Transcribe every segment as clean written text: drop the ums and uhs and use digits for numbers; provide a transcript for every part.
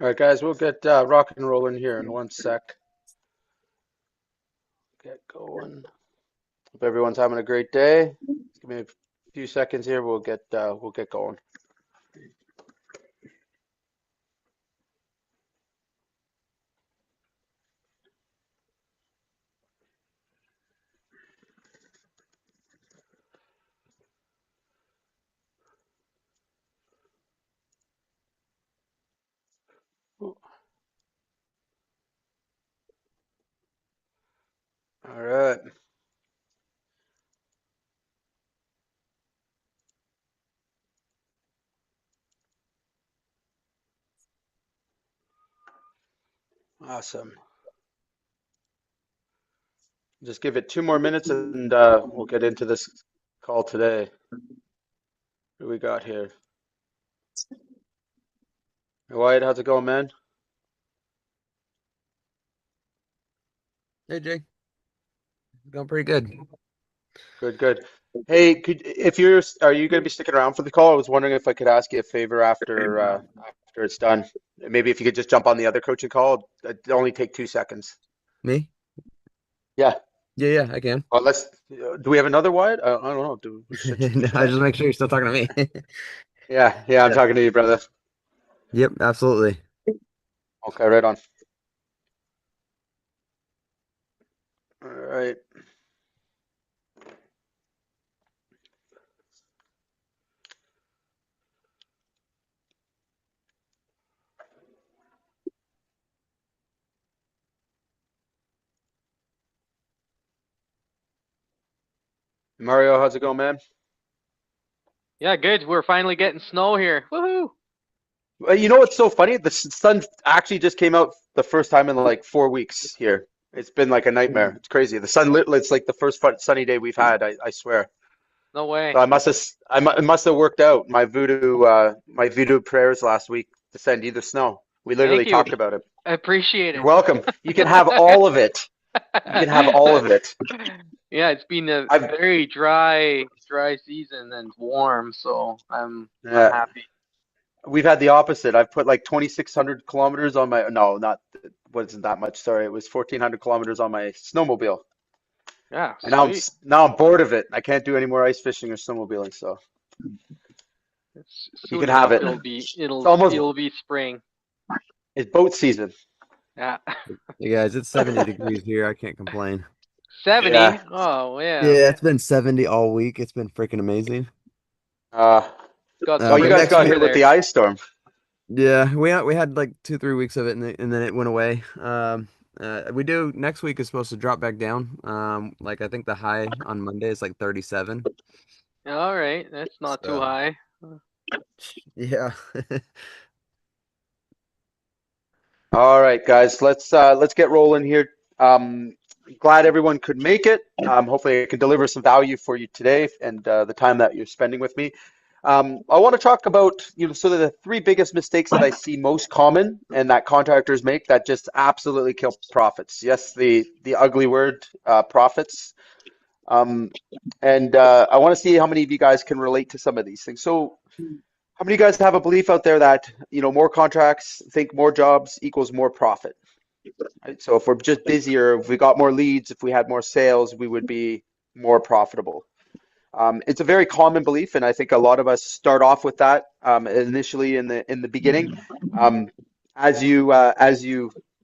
All right, guys, we'll get rock and rolling here in one sec. Get going. Hope everyone's having a great day. Give me a few seconds here. We'll get going. All right. Awesome. Just give it 2 more minutes and we'll get into this call today. Who we got here? Hey, Wyatt, how's it going, man? Hey Jay, going pretty good. Good, good. Hey, are you going to be sticking around for the call? I was wondering if I could ask you a favor after it's done. Maybe if you could just jump on the other coaching call. It'd only take 2 seconds. Me? Yeah. Yeah, I can. Well, do we have another Wyatt? I don't know. No, I just make sure you're still talking to me. Yeah, yeah, I'm Yeah. talking to you, brother. Yep, absolutely. Okay, right on. All right. Mario, how's it going, man? Yeah, good. We're finally getting snow here. Woohoo! Well, you know what's so funny? The sun actually just came out the first time in like 4 weeks here. It's been like a nightmare. It's crazy. The sun lit. It's like the first sunny day we've had. I swear. No So way. it must have worked out. My voodoo prayers last week to send you the snow. We literally Thank you. talked about it. I appreciate You're it. welcome. You can have all of it. You can have all of it. Yeah, it's been a I've very dry season and warm, so I'm uh, happy. we've had the opposite. I've put like 2,600 kilometers on my no, not wasn't that much. Sorry, it was 1,400 kilometers on my snowmobile. Yeah, And now sweet. now I'm bored of it. I can't do any more ice fishing or snowmobiling, so you Soon can have enough it. it'll be It's it'll almost it'll be spring. it's boat season. Yeah. Hey guys, it's 70 degrees here. I can't complain. 70? Yeah. Oh yeah. Yeah, it's been 70 all week. It's been freaking amazing. Uh, Got well, you But spring guys next got week, hit fever with there. the ice storm. yeah, we had like 2, 3 weeks of it, and then it went away. We do next week is supposed to drop back down. Like I think the high on Monday is like 37. All right, that's not too So high. yeah. All right, guys, let's get rolling here. Glad everyone could make it. Hopefully, I can deliver some value for you today and the time that you're spending with me. I want to talk about sort of the three biggest mistakes that I see most common and that contractors make that just absolutely kill profits. Yes, the ugly word, profits. Um, and I want to see how many of you guys can relate to some of these things. So. How many of you guys have a belief out there that, more contracts, think more jobs equals more profit, right? So if we're just busier, if we got more leads, if we had more sales, we would be more profitable. It's a very common belief, and I think a lot of us start off with that initially in the beginning. Um, as you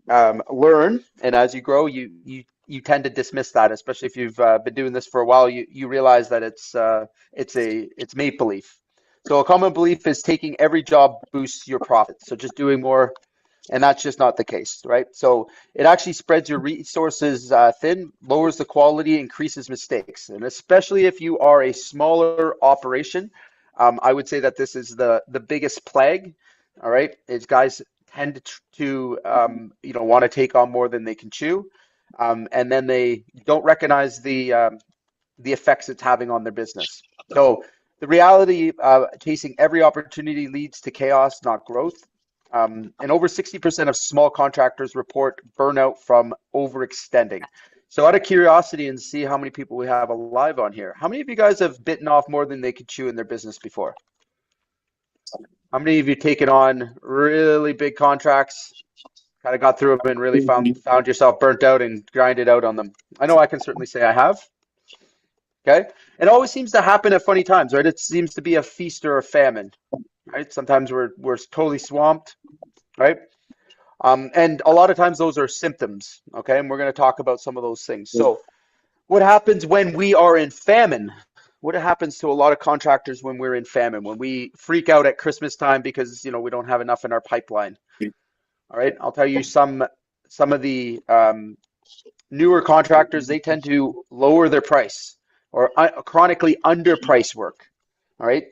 learn and as you grow, you tend to dismiss that, especially if you've been doing this for a while. You realize that it's make belief. So a common belief is taking every job boosts your profits. So just doing more, and that's just not the case, right? So it actually spreads your resources thin, lowers the quality, increases mistakes. And especially if you are a smaller operation, I would say that this is the biggest plague, all right, is guys tend to want to take on more than they can chew. And then they don't recognize the effects it's having on their business. So the reality, chasing every opportunity leads to chaos, not growth. And over 60% of small contractors report burnout from overextending. So out of curiosity and see how many people we have alive on here, how many of you guys have bitten off more than they could chew in their business before? How many of you taken on really big contracts, kind of got through them and really found yourself burnt out and grinded out on them? I know I can certainly say I have. Okay. It always seems to happen at funny times, right? It seems to be a feast or a famine, right? Sometimes we're totally swamped, right? And a lot of times those are symptoms, okay? And we're going to talk about some of those things. So, what happens when we are in famine? What happens to a lot of contractors when we're in famine? When we freak out at Christmas time because we don't have enough in our pipeline. All right, I'll tell you some of the newer contractors, they tend to lower their price or chronically underprice work. All right.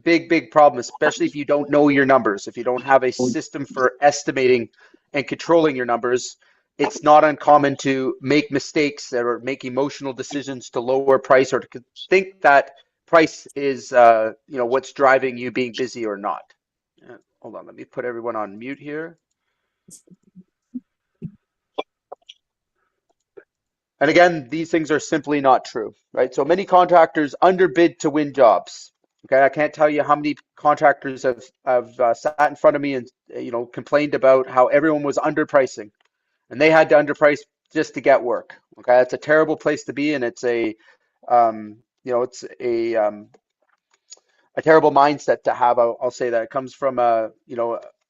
Big problem, especially if you don't know your numbers. If you don't have a system for estimating and controlling your numbers, it's not uncommon to make mistakes or make emotional decisions to lower price or to think that price is, what's driving you being busy or not. Hold on, let me put everyone on mute here. And again, these things are simply not true, right? So many contractors underbid to win jobs. Okay, I can't tell you how many contractors have sat in front of me and complained about how everyone was underpricing, and they had to underprice just to get work. Okay, that's a terrible place to be, and it's a terrible mindset to have. I'll say that it comes from a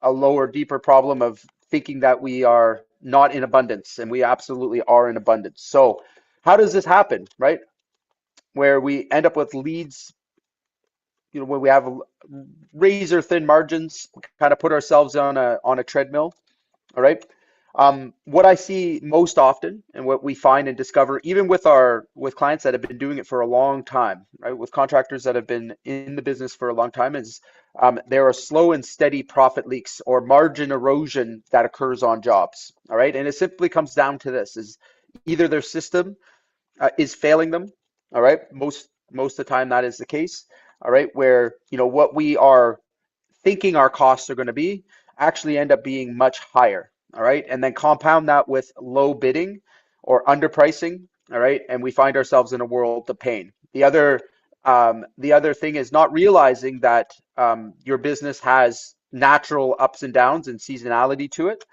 lower, deeper problem of thinking that we are not in abundance, and we absolutely are in abundance. So, how does this happen, right? Where we end up with leads, when we have razor thin margins, kind of put ourselves on a treadmill. All right. What I see most often and what we find and discover, even with clients that have been doing it for a long time, right, with contractors that have been in the business for a long time, is there are slow and steady profit leaks or margin erosion that occurs on jobs. All right. And it simply comes down to this: is either their system is failing them. All right. Most of the time that is the case. All right. Where, what we are thinking our costs are going to be actually end up being much higher. All right. And then compound that with low bidding or underpricing. All right. And we find ourselves in a world of pain. The other thing is not realizing that your business has natural ups and downs and seasonality to it.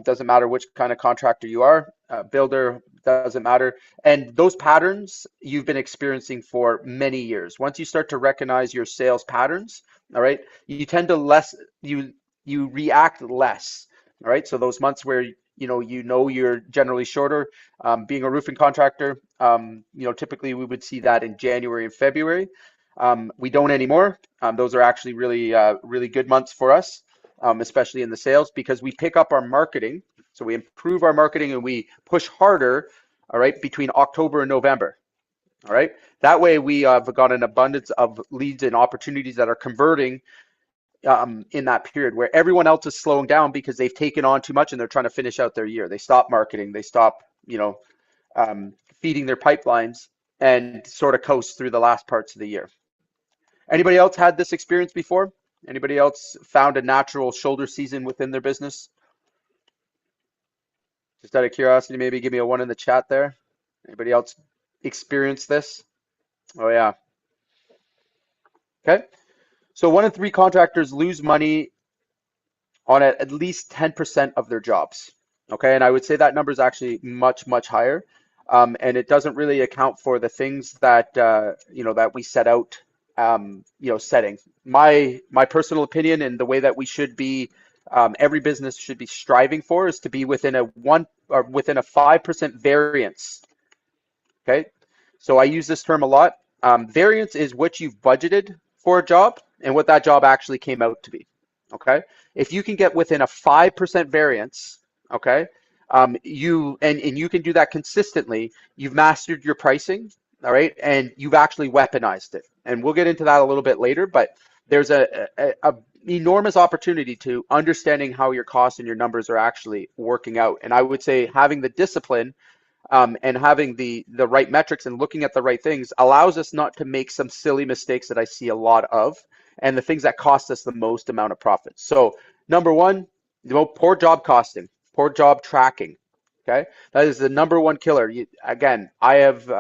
Doesn't matter which kind of contractor you are, builder, doesn't matter. And those patterns you've been experiencing for many years. Once you start to recognize your sales patterns, all right, you tend to you react less. All right. So those months where you're generally shorter, being a roofing contractor, typically we would see that in January and February. We don't anymore. Those are actually really good months for us, especially in the sales, because we pick up our marketing. So we improve our marketing and we push harder, all right, between October and November. All right. That way we have got an abundance of leads and opportunities that are converting in that period where everyone else is slowing down because they've taken on too much and they're trying to finish out their year. They stop marketing, they stop, feeding their pipelines and sort of coast through the last parts of the year. Anybody else had this experience before? Anybody else found a natural shoulder season within their business? Just out of curiosity, maybe give me a one in the chat there. Anybody else experienced this? Oh yeah. Okay. So 1 in 3 contractors lose money on at least 10% of their jobs. Okay. And I would say that number is actually much, much higher. And it doesn't really account for the things that, that we set out, setting. My personal opinion and the way that we should be, every business should be striving for is to be within a 5% variance. Okay. So I use this term a lot. Variance is what you've budgeted for a job and what that job actually came out to be. Okay. If you can get within a 5% variance, okay, you can do that consistently, you've mastered your pricing, all right, and you've actually weaponized it. And we'll get into that a little bit later, but there's a enormous opportunity to understanding how your costs and your numbers are actually working out. And I would say having the discipline and having the right metrics and looking at the right things allows us not to make some silly mistakes that I see a lot of, and the things that cost us the most amount of profit. So number one, poor job costing, poor job tracking. Okay, that is the number one killer. Again, I have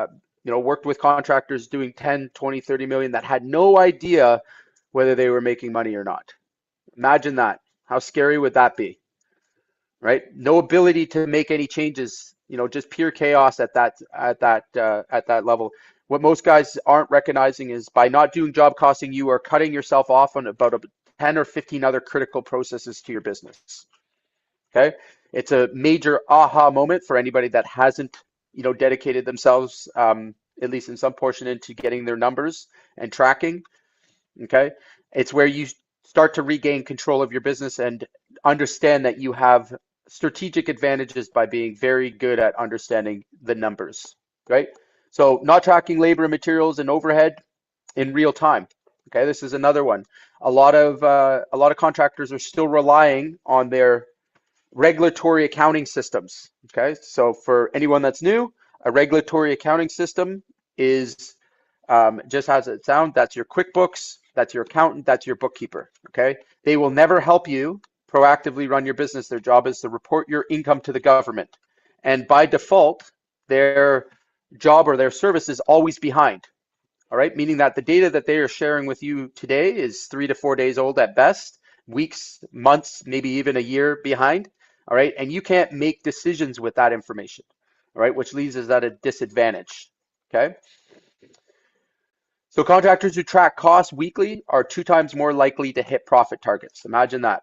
worked with contractors doing 10, 20, 30 million that had no idea whether they were making money or not. Imagine that. How scary would that be? Right? No ability to make any changes, just pure chaos at that level. What most guys aren't recognizing is by not doing job costing, you are cutting yourself off on about 10 or 15 other critical processes to your business. Okay? It's a major aha moment for anybody that hasn't, dedicated themselves, at least in some portion, into getting their numbers and tracking. Okay. It's where you start to regain control of your business and understand that you have strategic advantages by being very good at understanding the numbers, right? So not tracking labor and materials and overhead in real time. Okay, this is another one. A lot of contractors are still relying on their regulatory accounting systems. Okay, so for anyone that's new, a regulatory accounting system is just as it sounds. That's your QuickBooks, that's your accountant, that's your bookkeeper. Okay, they will never help you proactively run your business. Their job is to report your income to the government, and by default, their job or their service is always behind. All right, meaning that the data that they are sharing with you today is 3 to 4 days old at best, weeks, months, maybe even a year behind. All right, and you can't make decisions with that information. All right, which leaves us at a disadvantage. Okay. So contractors who track costs weekly are 2 times more likely to hit profit targets. Imagine that.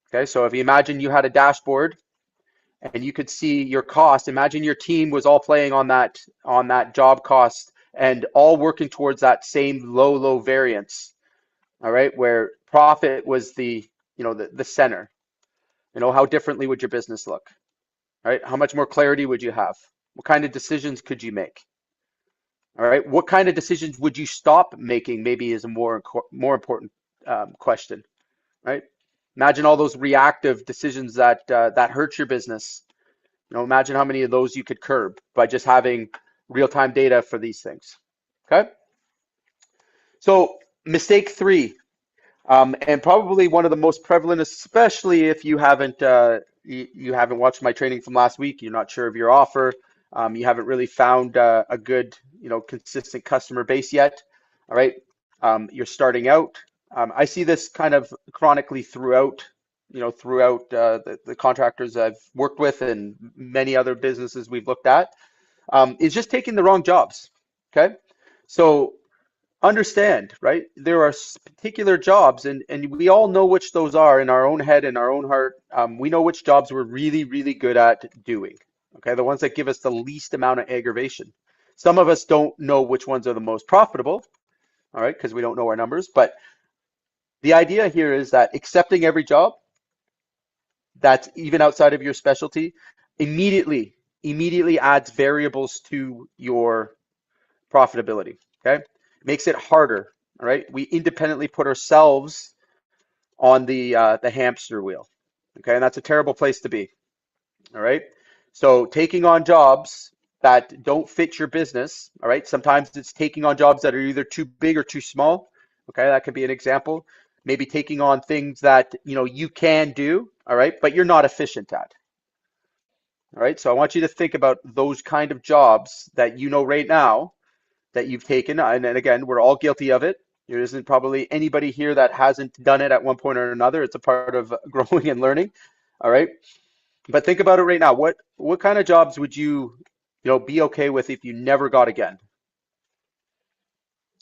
Okay, so if you imagine you had a dashboard and you could see your cost, imagine your team was all playing on that job cost and all working towards that same low variance. All right, where profit was the center. How differently would your business look? All right, how much more clarity would you have? What kind of decisions could you make? All right, what kind of decisions would you stop making? Maybe is a more important question, right? Imagine all those reactive decisions that hurt your business. Imagine how many of those you could curb by just having real-time data for these things. Okay. So mistake 3, and probably one of the most prevalent, especially if you haven't watched my training from last week. You're not sure of your offer. You haven't really found a good, consistent customer base yet. All right. You're starting out. I see this kind of chronically throughout the contractors I've worked with and many other businesses we've looked at, is just taking the wrong jobs. Okay. So understand, right? There are particular jobs, and we all know which those are in our own head, in our own heart. We know which jobs we're really, really good at doing. Okay, the ones that give us the least amount of aggravation. Some of us don't know which ones are the most profitable, all right, because we don't know our numbers. But the idea here is that accepting every job that's even outside of your specialty immediately adds variables to your profitability. Okay, makes it harder. All right, we independently put ourselves on the hamster wheel. Okay, and that's a terrible place to be. All right, so taking on jobs that don't fit your business. All right, sometimes it's taking on jobs that are either too big or too small. Okay, that could be an example. Maybe taking on things that you can do. All right, but you're not efficient at. All right, so I want you to think about those kind of jobs that right now that you've taken, and again, we're all guilty of it. There isn't probably anybody here that hasn't done it at one point or another. It's a part of growing and learning. All right, but think about it right now. What kind of jobs would you be okay with if you never got again?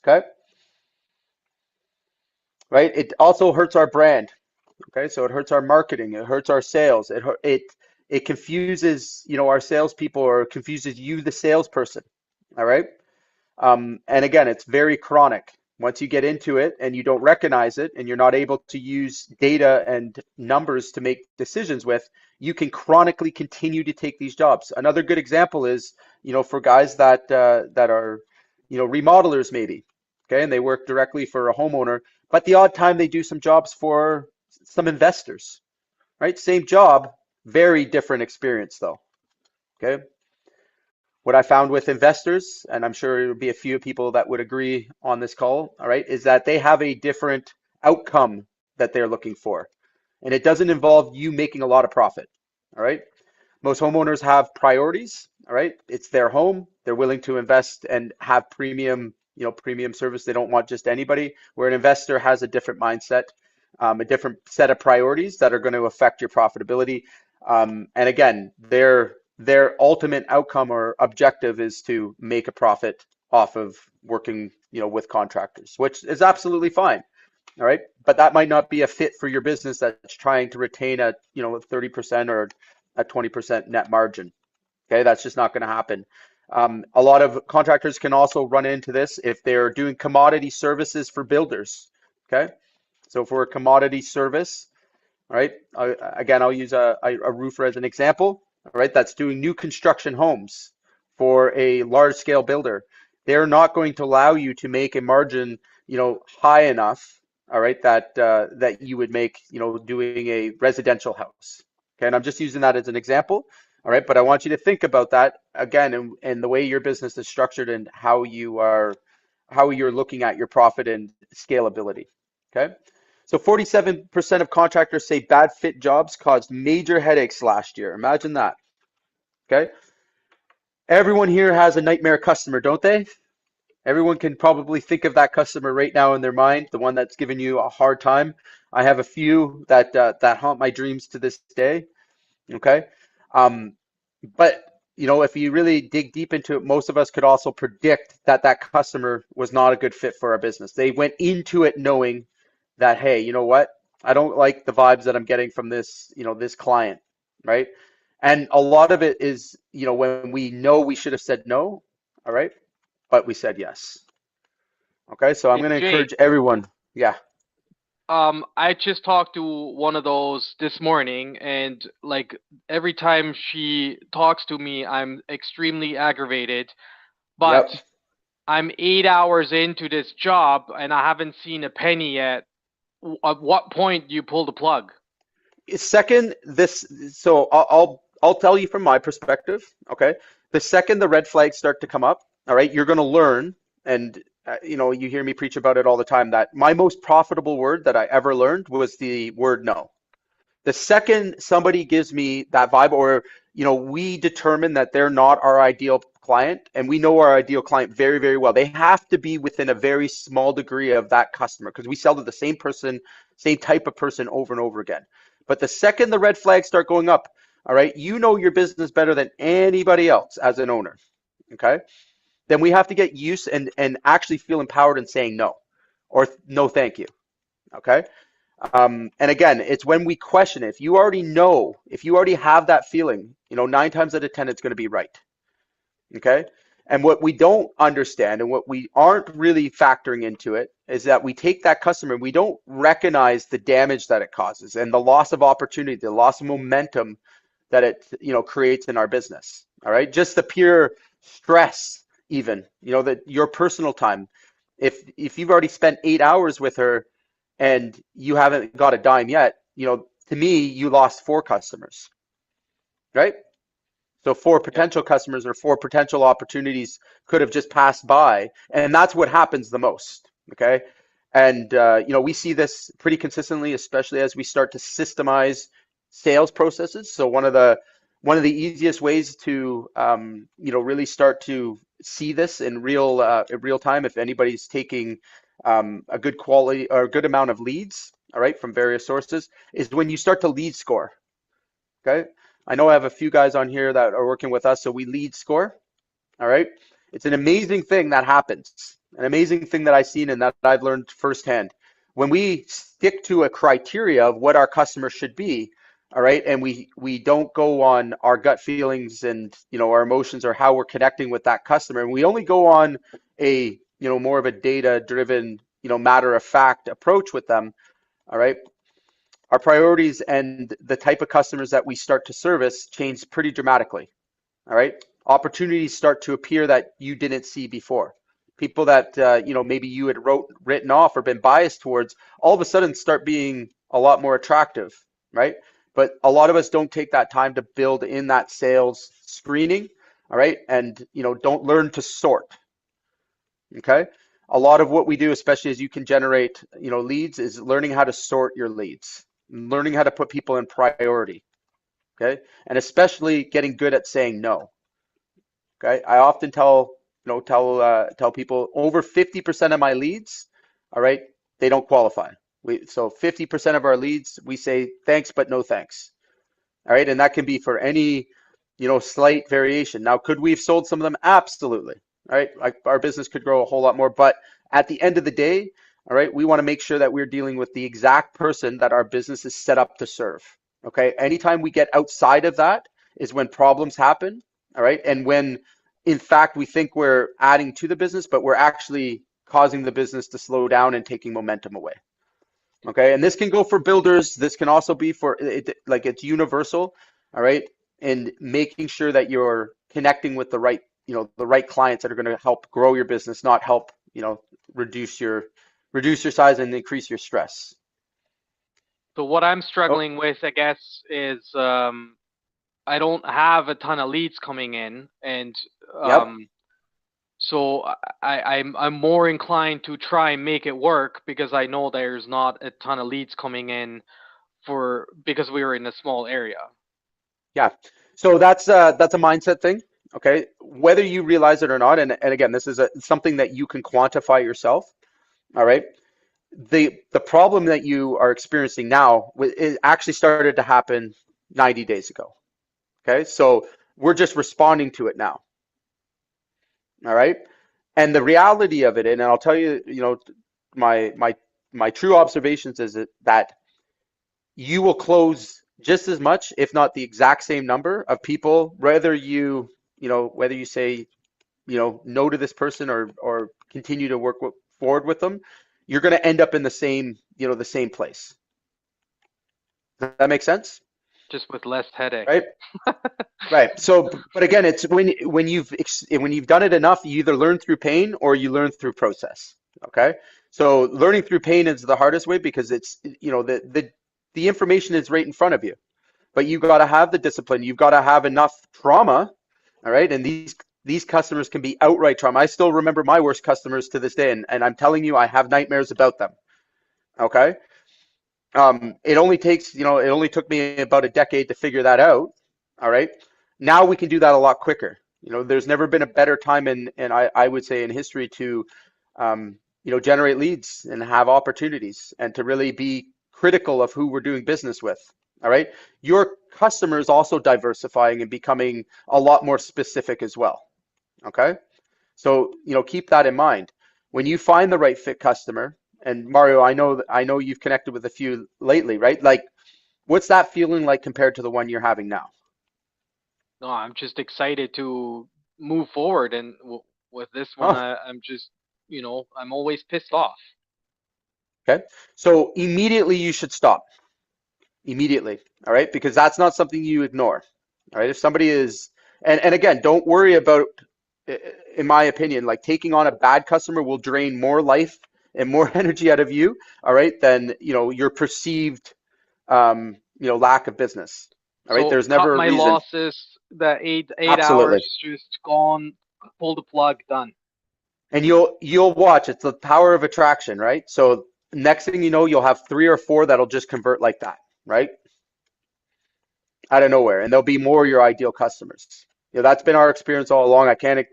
Okay, right. It also hurts our brand. Okay, so it hurts our marketing. It hurts our sales. It confuses our salespeople, or confuses you, the salesperson. All right. And again, it's very chronic. Once you get into it and you don't recognize it and you're not able to use data and numbers to make decisions with, you can chronically continue to take these jobs. Another good example is, for guys that are, remodelers maybe, okay, and they work directly for a homeowner, but the odd time they do some jobs for some investors, right? Same job, very different experience though, okay? What I found with investors, and I'm sure there will be a few people that would agree on this call, all right, is that they have a different outcome that they're looking for. And it doesn't involve you making a lot of profit, all right? Most homeowners have priorities, all right? It's their home. They're willing to invest and have premium, premium service. They don't want just anybody, where an investor has a different mindset. a different set of priorities that are going to affect your profitability. And again, their ultimate outcome or objective is to make a profit off of working, with contractors, which is absolutely fine. All right. But that might not be a fit for your business that's trying to retain a, 30% or a 20% net margin. Okay. That's just not going to happen. A lot of contractors can also run into this if they're doing commodity services for builders. Okay. So for a commodity service, all right, again, I'll use a roofer as an example. All right, that's doing new construction homes for a large scale builder. They're not going to allow you to make a margin, high enough, all right, that you would make, doing a residential house. Okay, and I'm just using that as an example. All right, but I want you to think about that again, and the way your business is structured and how you're looking at your profit and scalability. Okay. So 47% of contractors say bad fit jobs caused major headaches last year. Imagine that. Okay. Everyone here has a nightmare customer, don't they? Everyone can probably think of that customer right now in their mind, the one that's giving you a hard time. I have a few that haunt my dreams to this day. Okay. Um, but if you really dig deep into it, most of us could also predict that customer was not a good fit for our business. They went into it knowing that, hey, you know what? I don't like the vibes that I'm getting from this client, right? And a lot of it is, when we know we should have said no, all right, but we said yes. Okay, so I'm Hey, going to Jake, encourage everyone. Yeah. I just talked to one of those this morning, and like every time she talks to me, I'm extremely aggravated. But Yep. I'm 8 hours into this job, and I haven't seen a penny yet. At what point do you pull the plug? Second, so I'll tell you from my perspective. Okay, the second the red flags start to come up, all right, you're going to learn, and you hear me preach about it all the time, that my most profitable word that I ever learned was the word no. The second somebody gives me that vibe, or we determine that they're not our ideal client, and we know our ideal client very, very well. They have to be within a very small degree of that customer because we sell to the same person, same type of person over and over again. But the second the red flags start going up, all right, you know your business better than anybody else as an owner. Okay, then we have to get used and actually feel empowered in saying no, or no, thank you. Okay. And again, it's when we question it. If you already know, if you already have that feeling, 9 times out of 10, it's going to be right. Okay. And what we don't understand and what we aren't really factoring into it is that we take that customer and we don't recognize the damage that it causes and the loss of opportunity, the loss of momentum that it, creates in our business. All right. Just the pure stress, even, that your personal time. If you've already spent 8 hours with her and you haven't got a dime yet, to me, you lost 4 customers, right? So four Yep. potential customers or 4 potential opportunities could have just passed by, and that's what happens the most. Okay, and we see this pretty consistently, especially as we start to systemize sales processes. So one of the easiest ways to really start to see this in real time, if anybody's taking a good quality or a good amount of leads, all right, from various sources, is when you start to lead score. Okay. I know I have a few guys on here that are working with us, so we lead score. All right. It's an amazing thing that happens, an amazing thing that I've seen and that I've learned firsthand. When we stick to a criteria of what our customer should be, all right, and we don't go on our gut feelings and our emotions or how we're connecting with that customer, and we only go on a more of a data driven matter of fact approach with them, all right, our priorities and the type of customers that we start to service change pretty dramatically. All right. Opportunities start to appear that you didn't see before. People that, maybe you had written off or been biased towards, all of a sudden start being a lot more attractive. Right. But a lot of us don't take that time to build in that sales screening. All right. And, don't learn to sort. Okay. A lot of what we do, especially as you can generate, leads, is learning how to sort your leads, learning how to put people in priority. Okay. And especially getting good at saying no. Okay. I often tell people over 50% of my leads, all right, they don't qualify. So 50% of our leads, we say thanks, but no thanks. All right. And that can be for any, slight variation. Now, could we have sold some of them? Absolutely. All right. Like our business could grow a whole lot more. But at the end of the day, all right, we want to make sure that we're dealing with the exact person that our business is set up to serve. Okay. Anytime we get outside of that is when problems happen. All right. And when, in fact, we think we're adding to the business, but we're actually causing the business to slow down and taking momentum away. Okay, and this can go for builders. This can also be for it, like it's universal. All right, and making sure that you're connecting with the right, the right clients that are going to help grow your business, not help, reduce your size and increase your stress. So what I'm Oh, struggling with, I guess, is I don't have a ton of leads coming in, and yep. so I'm more inclined to try and make it work because I know there's not a ton of leads coming in because we were in a small area. Yeah. So that's a mindset thing. Okay. Whether you realize it or not, and again, this is something that you can quantify yourself. All right. The problem that you are experiencing now it actually started to happen 90 days ago. Okay. So we're just responding to it now. All right. And the reality of it, and I'll tell you, my true observations is that you will close just as much, if not the exact same number of people, whether you say, no to this person or continue to work forward with them, you're going to end up in the same place. Does that make sense? Just with less headache. Right? Right. So, but again, it's when you've done it enough, you either learn through pain or you learn through process. Okay. So learning through pain is the hardest way because it's, the information is right in front of you, but you got to have the discipline. You've got to have enough trauma. All right. And these customers can be outright trauma. I still remember my worst customers to this day. And I'm telling you, I have nightmares about them. Okay. It only took me about a decade to figure that out. All right. Now we can do that a lot quicker. There's never been a better time and I would say in history to, generate leads and have opportunities and to really be critical of who we're doing business with. All right. Your customers also diversifying and becoming a lot more specific as well. Okay. So, keep that in mind. When you find the right fit customer, and Mario, I know you've connected with a few lately, right? Like, what's that feeling like compared to the one you're having now? No, I'm just excited to move forward, and with this one, Oh, I'm just, I'm always pissed off. okay. So immediately you should stop. Immediately. All right. Because that's not something you ignore. All right. If somebody is, and again, don't worry about, in my opinion, like taking on a bad customer will drain more life and more energy out of you. All right. Than, your perceived, lack of business. All right. So There's cut never a my reason. losses. The eight hours Absolutely. just gone. Pull the plug. Done. And you'll watch. It's the power of attraction, right? So next thing you know, you'll have 3 or 4 that'll just convert like that, right? Out of nowhere, and they'll be more your ideal customers. That's been our experience all along. I can't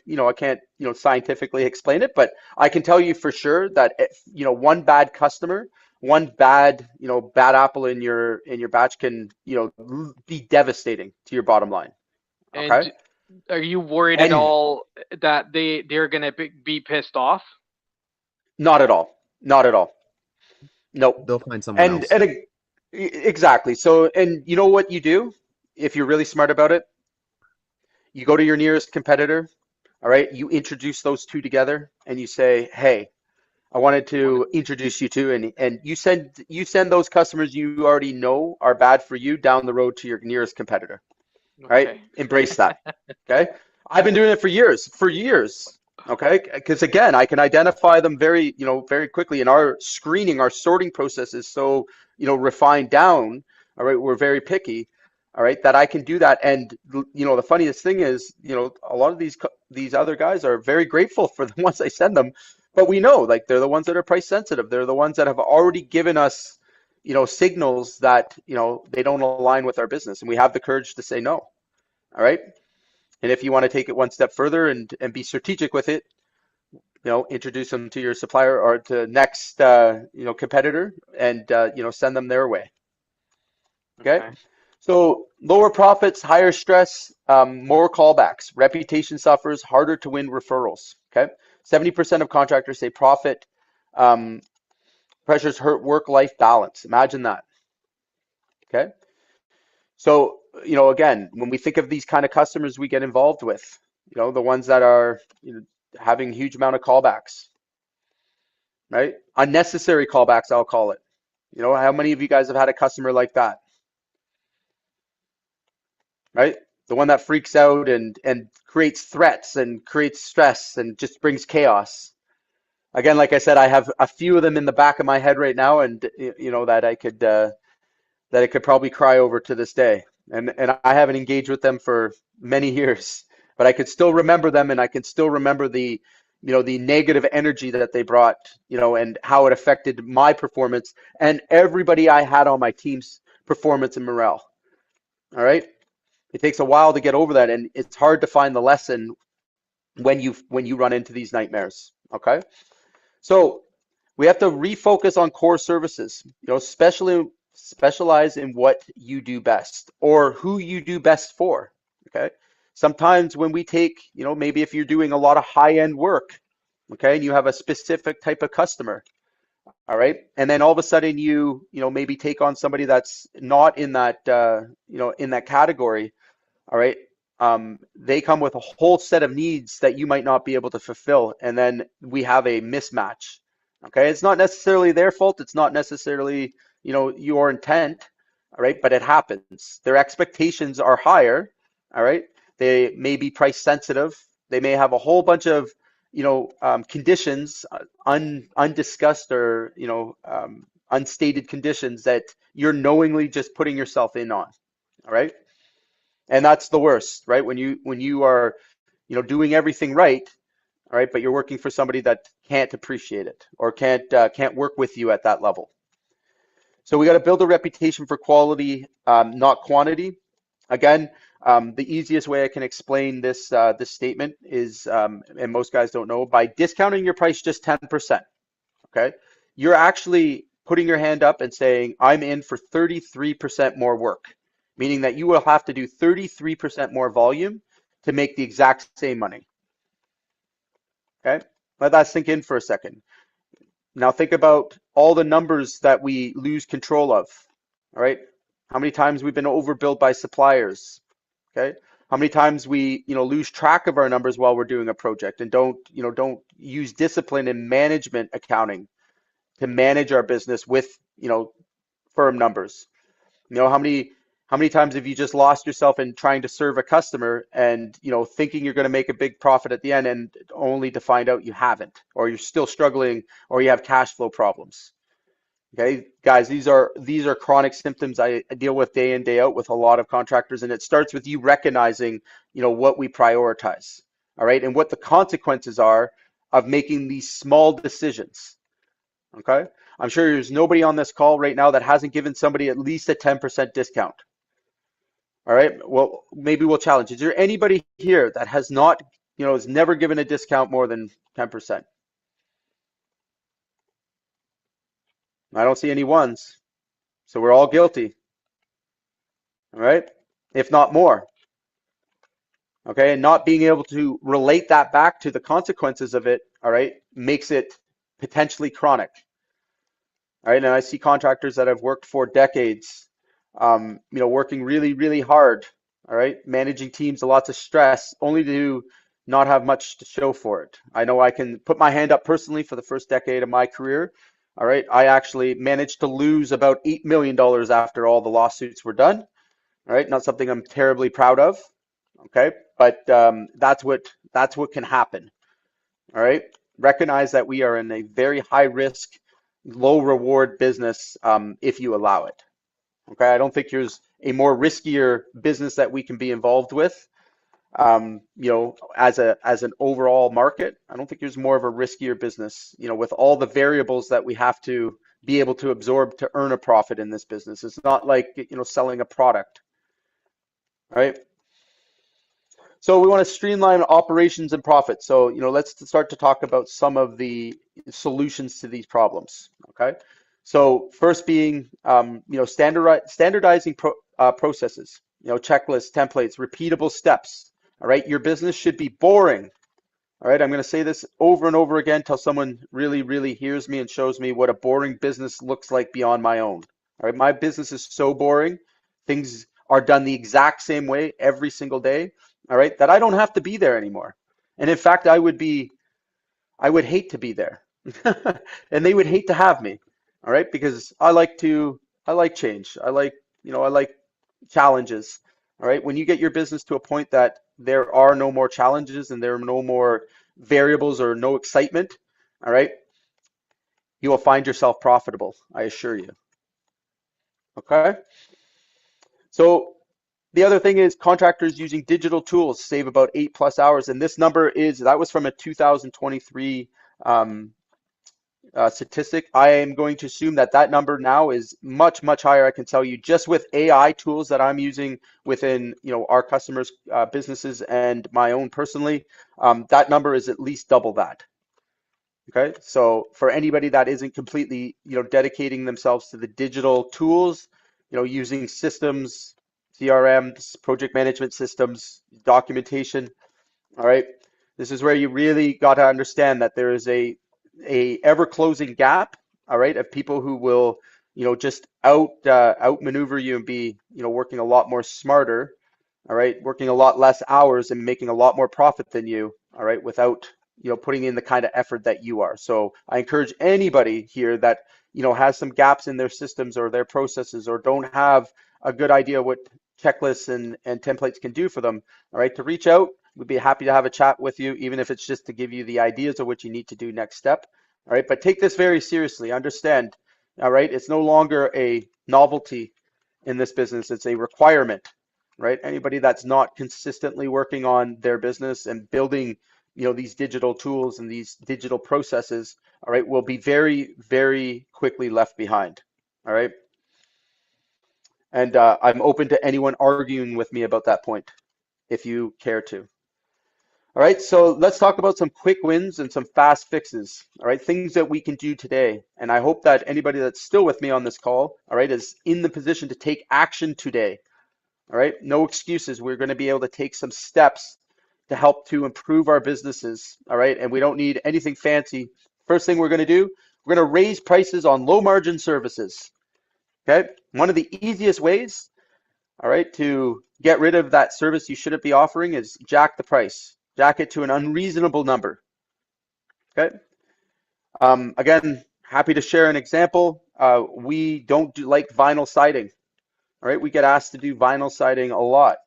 scientifically explain it, but I can tell you for sure that one bad customer, one bad apple in your batch can, be devastating to your bottom line. Okay? And are you worried at And all that they're gonna be pissed off? not at all. Not at all. Nope. They'll find someone And else. and exactly. So, and you know what you do if you're really smart about it? You go to your nearest competitor, all right? You introduce those two together and you say, "Hey, I wanted to introduce you to," and you send those customers you already know are bad for you down the road to your nearest competitor, right? Okay. Embrace that. Okay? I've been doing it for years. Okay? Because again, I can identify them very quickly. And our sorting process is so, refined down. All right, we're very picky. All right, that I can do that. And the funniest thing is, a lot of these other guys are very grateful for the ones I send them. But we know, like, they're the ones that are price sensitive. They're the ones that have already given us, signals that, they don't align with our business, and we have the courage to say no. All right. And if you want to take it one step further and be strategic with it, introduce them to your supplier or to next, competitor, and send them their way. Okay. Okay. So lower profits, higher stress, more callbacks. Reputation suffers, harder to win referrals. Okay. 70% of contractors say profit um, pressures hurt work-life balance. Imagine that. Okay. So, again, when we think of these kind of customers we get involved with, the ones that are having huge amount of callbacks, right? Unnecessary callbacks, I'll call it. How many of you guys have had a customer like that, right? The one that freaks out and creates threats and creates stress and just brings chaos. Again, like I said, I have a few of them in the back of my head right now, and that I could probably cry over to this day. And I haven't engaged with them for many years, but I could still remember them, and I can still remember the negative energy that they brought, and how it affected my performance and everybody I had on my team's performance and morale. All right. It takes a while to get over that, and it's hard to find the lesson when you run into these nightmares. Okay. So we have to refocus on core services, especially specialize in what you do best or who you do best for. Okay. Sometimes when we take, maybe if you're doing a lot of high-end work, okay, and you have a specific type of customer, all right, and then all of a sudden maybe take on somebody that's not in that, in that category, all right. They come with a whole set of needs that you might not be able to fulfill, and then we have a mismatch. Okay, it's not necessarily their fault. It's not necessarily, your intent. All right, but it happens. Their expectations are higher. All right, they may be price sensitive. They may have a whole bunch of, conditions, undiscussed or unstated conditions that you're knowingly just putting yourself in on. All right. And that's the worst, right? When you are, doing everything right, all right, but you're working for somebody that can't appreciate it or can't work with you at that level. So we got to build a reputation for quality, not quantity. Again, the easiest way I can explain this statement is, and most guys don't know, by discounting your price just 10%. Okay, you're actually putting your hand up and saying, I'm in for 33% more work, meaning that you will have to do 33% more volume to make the exact same money. Okay, let that sink in for a second. Now think about all the numbers that we lose control of. All right, how many times we've been overbilled by suppliers? Okay, how many times we lose track of our numbers while we're doing a project and don't use discipline and management accounting to manage our business with firm numbers. How many times have you just lost yourself in trying to serve a customer and thinking you're going to make a big profit at the end, and only to find out you haven't, or you're still struggling, or you have cash flow problems. Okay, guys, these are chronic symptoms I deal with day in, day out with a lot of contractors, and it starts with you recognizing what we prioritize. All right, and what the consequences are of making these small decisions. Okay, I'm sure there's nobody on this call right now that hasn't given somebody at least a 10% discount. All right, well, maybe we'll challenge. Is there anybody here that has not, has never given a discount more than 10%? I don't see any ones. So we're all guilty. All right, if not more. Okay, and not being able to relate that back to the consequences of it, all right, makes it potentially chronic. All right, and I see contractors that have worked for decades, working really, really hard, all right, managing teams, lots of stress, only to not have much to show for it. I know I can put my hand up personally for the first decade of my career. All right, I actually managed to lose about $8 million after all the lawsuits were done. All right, not something I'm terribly proud of. Okay, but that's what can happen. All right, recognize that we are in a very high risk, low reward business if you allow it. Okay, I don't think there's a more riskier business that we can be involved with. As an overall market, I don't think there's more of a riskier business. With all the variables that we have to be able to absorb to earn a profit in this business. It's not like selling a product. All right. So we want to streamline operations and profits. So, let's start to talk about some of the solutions to these problems. Okay. So first being, standardizing processes, checklists, templates, repeatable steps. All right. Your business should be boring. All right. I'm going to say this over and over again till someone really, really hears me and shows me what a boring business looks like beyond my own. All right. My business is so boring. Things are done the exact same way every single day. All right. That I don't have to be there anymore. And in fact, I would hate to be there. And they would hate to have me. All right. Because I like change. I like challenges. All right. When you get your business to a point that there are no more challenges and there are no more variables or no excitement, all right, you will find yourself profitable, I assure you. Okay. So the other thing is contractors using digital tools save about 8+ hours. And this number that was from a 2023 statistic. I am going to assume that that number now is much, much higher. I can tell you just with AI tools that I'm using within, our customers' businesses and my own personally, that number is at least double that. Okay, so for anybody that isn't completely, dedicating themselves to the digital tools, using systems, CRMs, project management systems, documentation, all right, this is where you really got to understand that there is a ever closing gap, all right, of people who will, just outmaneuver you and be, working a lot more smarter, all right, working a lot less hours and making a lot more profit than you, all right, without, putting in the kind of effort that you are. So I encourage anybody here that, has some gaps in their systems or their processes or don't have a good idea what checklists and templates can do for them, all right, to reach out. We'd be happy to have a chat with you, even if it's just to give you the ideas of what you need to do next step. All right, but take this very seriously. Understand, all right, it's no longer a novelty in this business, it's a requirement, right? Anybody that's not consistently working on their business and building, these digital tools and these digital processes, all right, will be very, very quickly left behind. All right. And I'm open to anyone arguing with me about that point if you care to. All right, so let's talk about some quick wins and some fast fixes. All right, things that we can do today. And I hope that anybody that's still with me on this call, all right, is in the position to take action today. All right, no excuses. We're going to be able to take some steps to help to improve our businesses. All right, and we don't need anything fancy. First thing we're going to do, we're going to raise prices on low margin services. Okay, one of the easiest ways, all right, to get rid of that service you shouldn't be offering is jack the price. Jack it to an unreasonable number. Okay. Again, happy to share an example. We don't like vinyl siding. All right, we get asked to do vinyl siding a lot.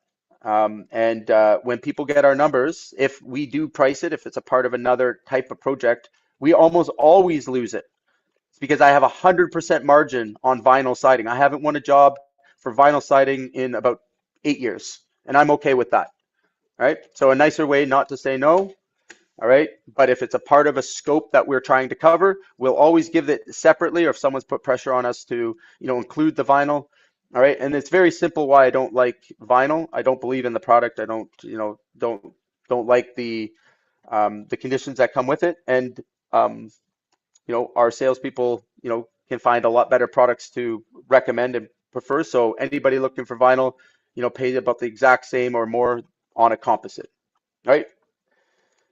And when people get our numbers, if we do price it, if it's a part of another type of project, we almost always lose it. It's because I have 100% margin on vinyl siding. I haven't won a job for vinyl siding in about 8 years, and I'm okay with that. All right, so a nicer way not to say no. All right, but if it's a part of a scope that we're trying to cover, we'll always give it separately, or if someone's put pressure on us to, include the vinyl. All right, and it's very simple why I don't like vinyl. I don't believe in the product. I don't, don't like the conditions that come with it, and our salespeople, can find a lot better products to recommend and prefer. So anybody looking for vinyl, pays about the exact same or more on a composite. All right.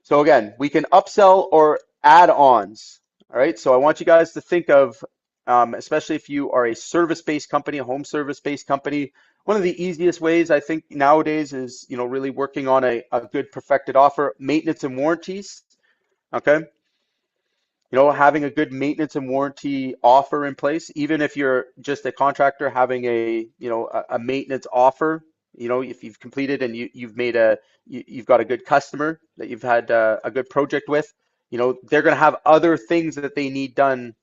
So again, we can upsell or add-ons. All right. So I want you guys to think of, especially if you are a service-based company, a home service-based company, one of the easiest ways I think nowadays is, really working on a good perfected offer, maintenance and warranties. Okay. Having a good maintenance and warranty offer in place, even if you're just a contractor, having a maintenance offer, if you've completed and you've got a good customer that you've had a good project with, they're going to have other things that they need done,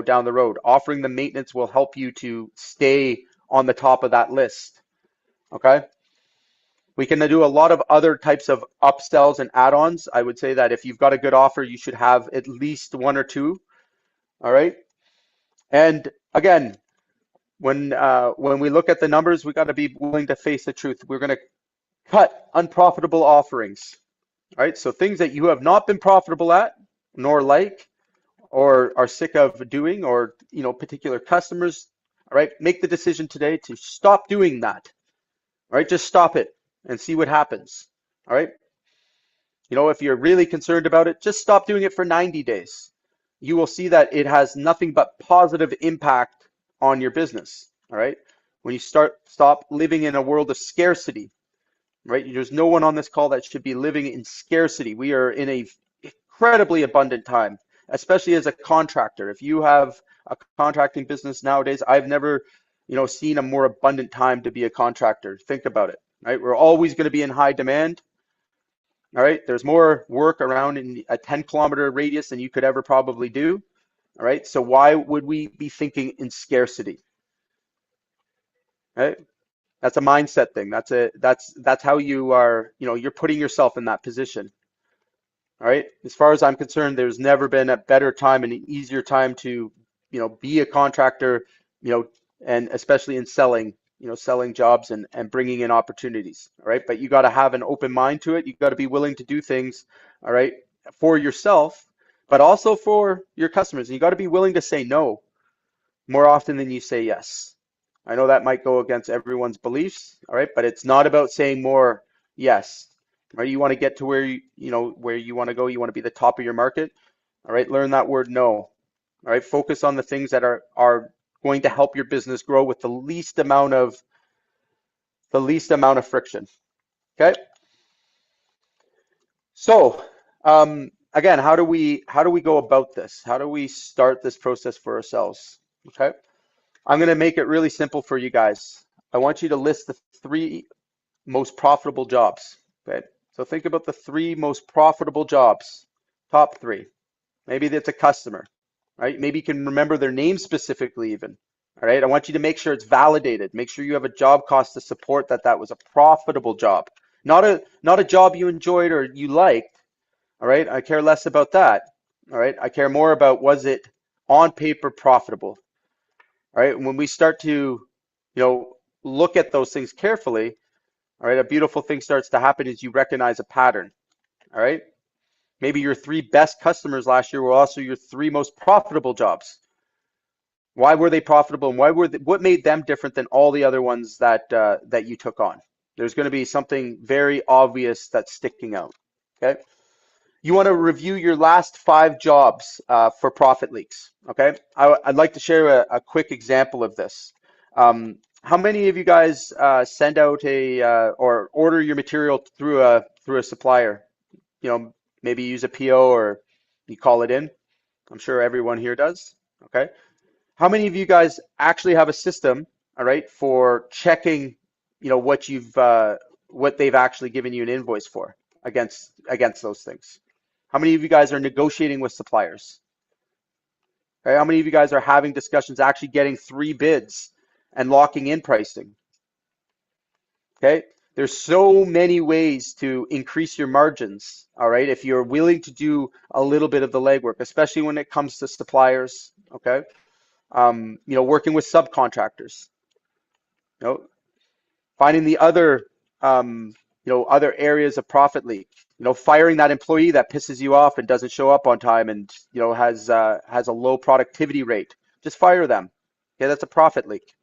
down the road. Offering the maintenance will help you to stay on the top of that list. Okay. We can do a lot of other types of upsells and add-ons. I would say that if you've got a good offer, you should have at least one or two. All right. And again, when we look at the numbers, we got to be willing to face the truth. We're going to Cut unprofitable offerings. All right, so things that you have not been profitable at, nor like, or are sick of doing, or particular customers. All right, make the decision today to stop doing that. All right, just stop it and see what happens. All right, if you're really concerned about it, just stop doing it for 90 days. You will see that it has nothing but positive impact on your business. All right, when you stop living in a world of scarcity. Right, there's no one on this call that should be living in scarcity. We are in a incredibly abundant time, especially as a contractor. If you have a contracting business nowadays, I've never, seen a more abundant time to be a contractor. Think about it, right? We're always going to be in high demand. All right, there's more work around in a 10-kilometer radius than you could ever probably do. All right, so why would we be thinking in scarcity? Right? That's a mindset thing. That's how you are, you're putting yourself in that position. All right. As far as I'm concerned, there's never been a better time and an easier time to, be a contractor, and especially in selling, selling jobs and bringing in opportunities. All right. But you got to have an open mind to it. You got to be willing to do things, all right, for yourself, but also for your customers. And you got to be willing to say no more often than you say yes. I know that might go against everyone's beliefs, all right, but it's not about saying more yes. Right? You want to get to where where you want to go. You want to be the top of your market. All right, learn that word no. All right, focus on the things that are going to help your business grow with the least amount of friction. Okay. So again, how do we go about this? How do we start this process for ourselves? Okay. I'm going to make it really simple for you guys. I want you to list the 3 most profitable jobs. Okay. So think about the 3 most profitable jobs, top 3. Maybe it's a customer, right? Maybe you can remember their name specifically even. All right. I want you to make sure it's validated. Make sure you have a job cost to support that was a profitable job, not a job you enjoyed or you liked. All right. I care less about that. All right. I care more about, was it on paper profitable? All right. When we start to, look at those things carefully, all right, a beautiful thing starts to happen is you recognize a pattern. All right. Maybe your 3 best customers last year were also your 3 most profitable jobs. Why were they profitable, and what made them different than all the other ones that you took on? There's going to be something very obvious that's sticking out. Okay. You want to review your last 5 jobs for profit leaks. Okay. I'd like to share a quick example of this. How many of you guys send out or order your material through a supplier? Maybe use a PO or you call it in. I'm sure everyone here does. Okay. How many of you guys actually have a system, all right, for checking, what they've actually given you an invoice for against those things? How many of you guys are negotiating with suppliers? Okay. How many of you guys are having discussions, actually getting 3 bids and locking in pricing? Okay. There's so many ways to increase your margins, all right, if you're willing to do a little bit of the legwork, especially when it comes to suppliers, okay? Working with subcontractors, finding the other, other areas of profit leak, firing that employee that pisses you off and doesn't show up on time and, has a low productivity rate. Just fire them. Okay, that's a profit leak.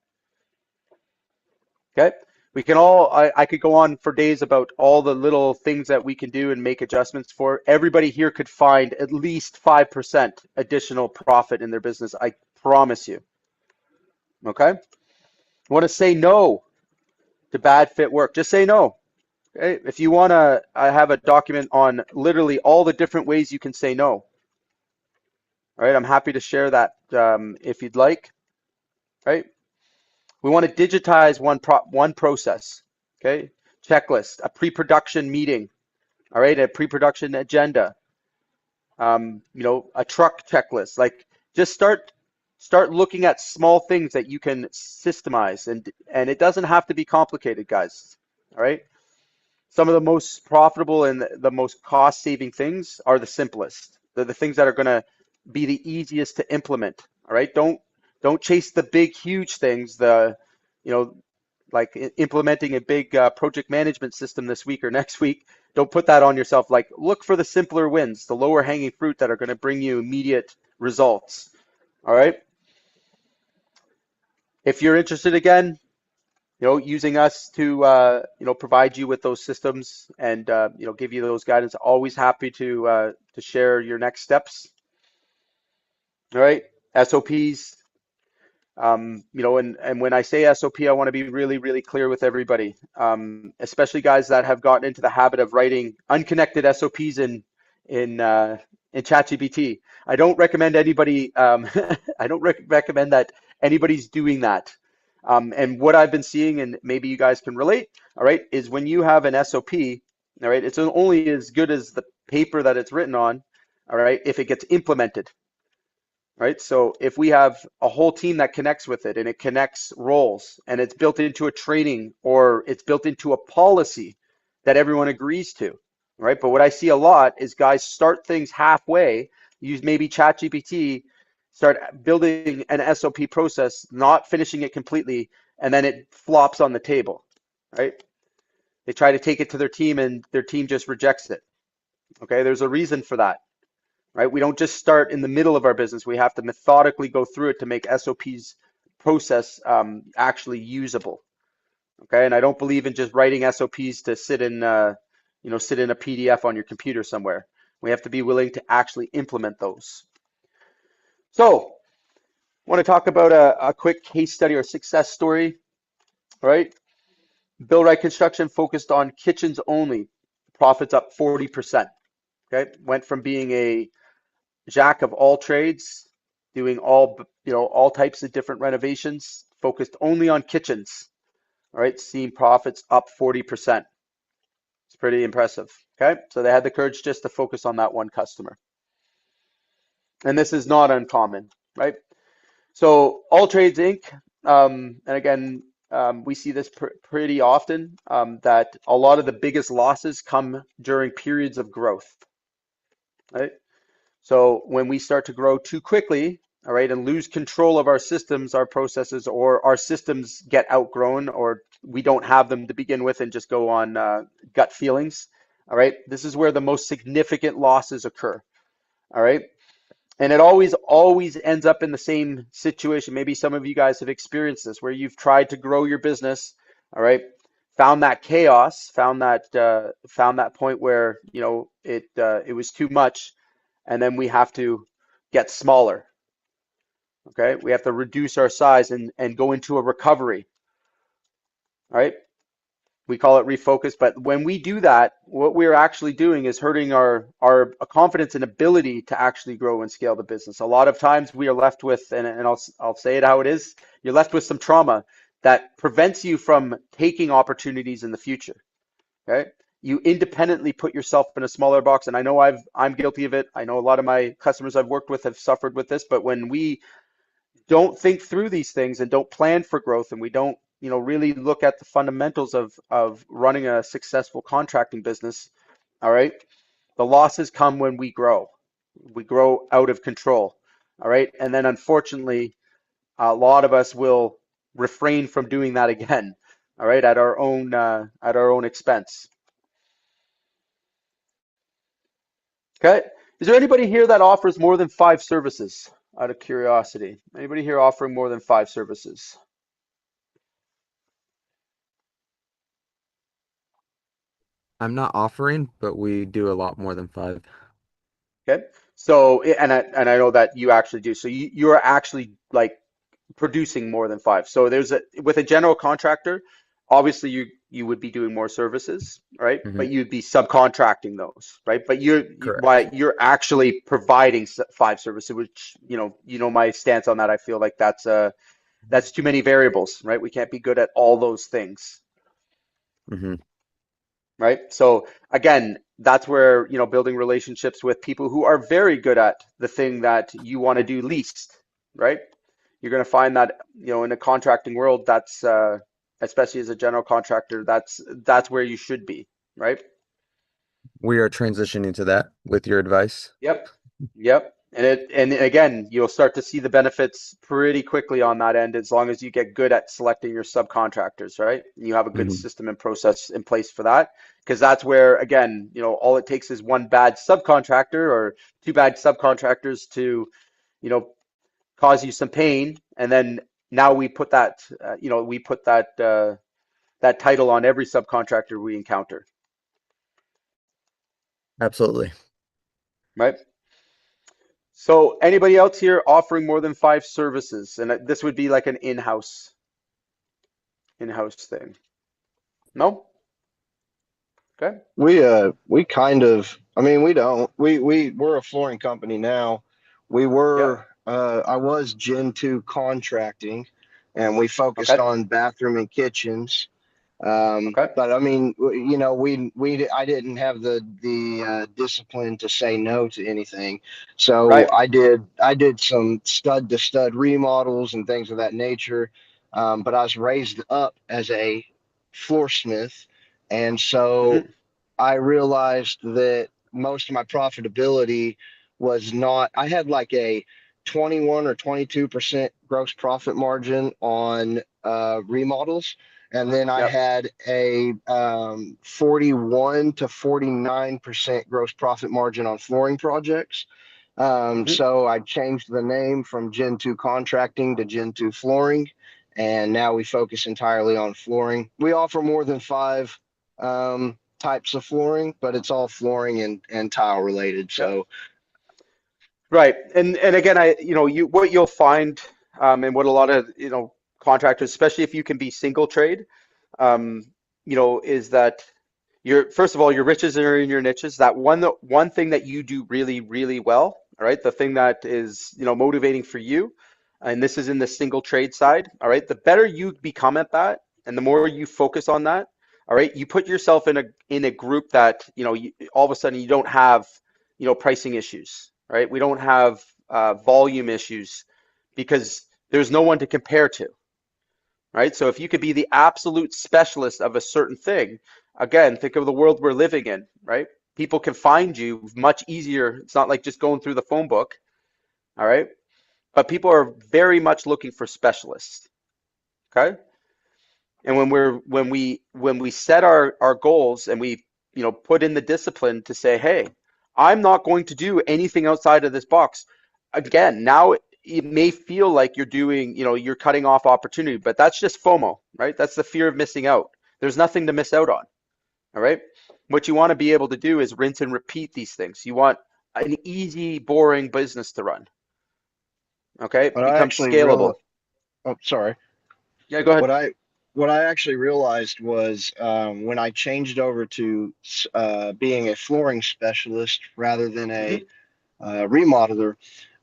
Okay. We can I could go on for days about all the little things that we can do and make adjustments for. Everybody here could find at least 5% additional profit in their business. I promise you. Okay. You want to say no to bad fit work. Just say no. Okay. If you want to, I have a document on literally all the different ways you can say no. All right. I'm happy to share that if you'd like. Right. We want to digitize one process, okay? Checklist, a pre-production meeting, all right? A pre-production agenda, a truck checklist. Like, just start looking at small things that you can systemize, and it doesn't have to be complicated, guys. All right? Some of the most profitable and the most cost-saving things are the simplest. They're the things that are going to be the easiest to implement. All right? Don't chase the big, huge things, the like implementing a big project management system this week or next week. Don't put that on yourself. Like, look for the simpler wins, the lower hanging fruit that are going to bring you immediate results. All right. If you're interested again, using us to, provide you with those systems and, give you those guidance, always happy to share your next steps. All right. SOPs. And when I say SOP, I want to be really, really clear with everybody, especially guys that have gotten into the habit of writing unconnected SOPs in ChatGPT. I don't recommend anybody. I don't recommend that anybody's doing that. And what I've been seeing, and maybe you guys can relate, all right, is when you have an SOP, all right, it's only as good as the paper that it's written on, all right, if it gets implemented. Right? So if we have a whole team that connects with it and it connects roles and it's built into a training or it's built into a policy that everyone agrees to, right? But what I see a lot is guys start things halfway, use maybe ChatGPT, start building an SOP process, not finishing it completely, and then it flops on the table, right? They try to take it to their team and their team just rejects it. Okay, there's a reason for that. Right? We don't just start in the middle of our business. We have to methodically go through it to make SOPs process actually usable. Okay, and I don't believe in just writing SOPs to sit in a PDF on your computer somewhere. We have to be willing to actually implement those. So, I want to talk about a quick case study or success story. All right, Bill Wright Construction focused on kitchens only. Profits up 40%. Okay, went from being a jack of all trades, doing all types of different renovations, focused only on kitchens. All right, seeing profits up 40%. It's pretty impressive. Okay, so they had the courage just to focus on that one customer. And this is not uncommon, right? So All Trades Inc. And again, we see this pretty often, that a lot of the biggest losses come during periods of growth, right? So when we start to grow too quickly, all right, and lose control of our systems, our processes, or our systems get outgrown, or we don't have them to begin with and just go on gut feelings, all right, this is where the most significant losses occur, all right? And it always ends up in the same situation. Maybe some of you guys have experienced this, where you've tried to grow your business, all right, found that chaos, found that point where, it was too much, and then we have to get smaller. Okay, we have to reduce our size and go into a recovery. All right, we call it refocus. But when we do that, what we're actually doing is hurting our confidence and ability to actually grow and scale the business. A lot of times we are left with, and I'll say it how it is, you're left with some trauma that prevents you from taking opportunities in the future. Okay, you independently put yourself in a smaller box, and I know I'm guilty of it. I know a lot of my customers I've worked with have suffered with this, but when we don't think through these things and don't plan for growth, and we don't, really look at the fundamentals of running a successful contracting business, all right, the losses come when we grow. We grow out of control, all right, and then unfortunately, a lot of us will refrain from doing that again, all right, at our own expense. Okay. Is there anybody here that offers more than 5 services, out of curiosity? Anybody here offering more than 5 services? I'm not offering, but we do a lot more than 5. Okay. So, and I know that you actually do. So you're actually like producing more than 5. So with a general contractor, obviously you would be doing more services, right? Hmm. But you'd be subcontracting those, right? But Correct. you're actually providing 5 services, which my stance on that. I feel like that's too many variables, right? We can't be good at all those things, Hmm. right? So again, that's where, building relationships with people who are very good at the thing that you want to do least, right? You're going to find that, in the contracting world, that's especially as a general contractor, that's where you should be, right? We are transitioning to that with your advice. Yep. Yep. And again, you'll start to see the benefits pretty quickly on that end as long as you get good at selecting your subcontractors, right? You have a good Hmm. system and process in place for that. Because that's where, again, all it takes is one bad subcontractor or two bad subcontractors to, you know, cause you some pain. And then now we put that, that title on every subcontractor we encounter, Absolutely. right? So anybody else here offering more than 5 services? And this would be like an in-house thing. No? Okay. We kind of, I mean, we don't. We're a flooring company now. Yep. I was Gen 2 contracting, and we focused Okay. on bathroom and kitchens. Okay. But I mean, I didn't have the discipline to say no to anything. So Right. I did some stud to stud remodels and things of that nature. But I was raised up as a floorsmith, and so Hmm. I realized that most of my profitability was not, I had like a 21 or 22% gross profit margin on remodels. And then I Yep. had a 41 to 49% gross profit margin on flooring projects. Hmm. So I changed the name from Gen 2 contracting to Gen 2 flooring. And now we focus entirely on flooring. We offer more than five types of flooring, but it's all flooring and tile related. Yep. So Right. And again, what you'll find, and what a lot of, contractors, especially if you can be single trade, um, is that first of all, your riches are in your niches. That one thing that you do really, really well, all right, the thing that is, motivating for you, and this is in the single trade side, all right, the better you become at that, and the more you focus on that, all right, you put yourself in a group that, all of a sudden you don't have, pricing issues, right? We don't have volume issues because there's no one to compare to, right? So if you could be the absolute specialist of a certain thing, again, think of the world we're living in, right? People can find you much easier. It's not like just going through the phone book, all right? But people are very much looking for specialists, okay? And when we set our goals and we, put in the discipline to say, hey, I'm not going to do anything outside of this box. Again, now it may feel like you're doing, you're cutting off opportunity, but that's just FOMO, right? That's the fear of missing out. There's nothing to miss out on. All right. What you want to be able to do is rinse and repeat these things. You want an easy, boring business to run. Okay. what I Become actually real scalable. oh sorry. Yeah, go ahead. What I what I actually realized was when I changed over to being a flooring specialist rather than a Hmm. remodeler,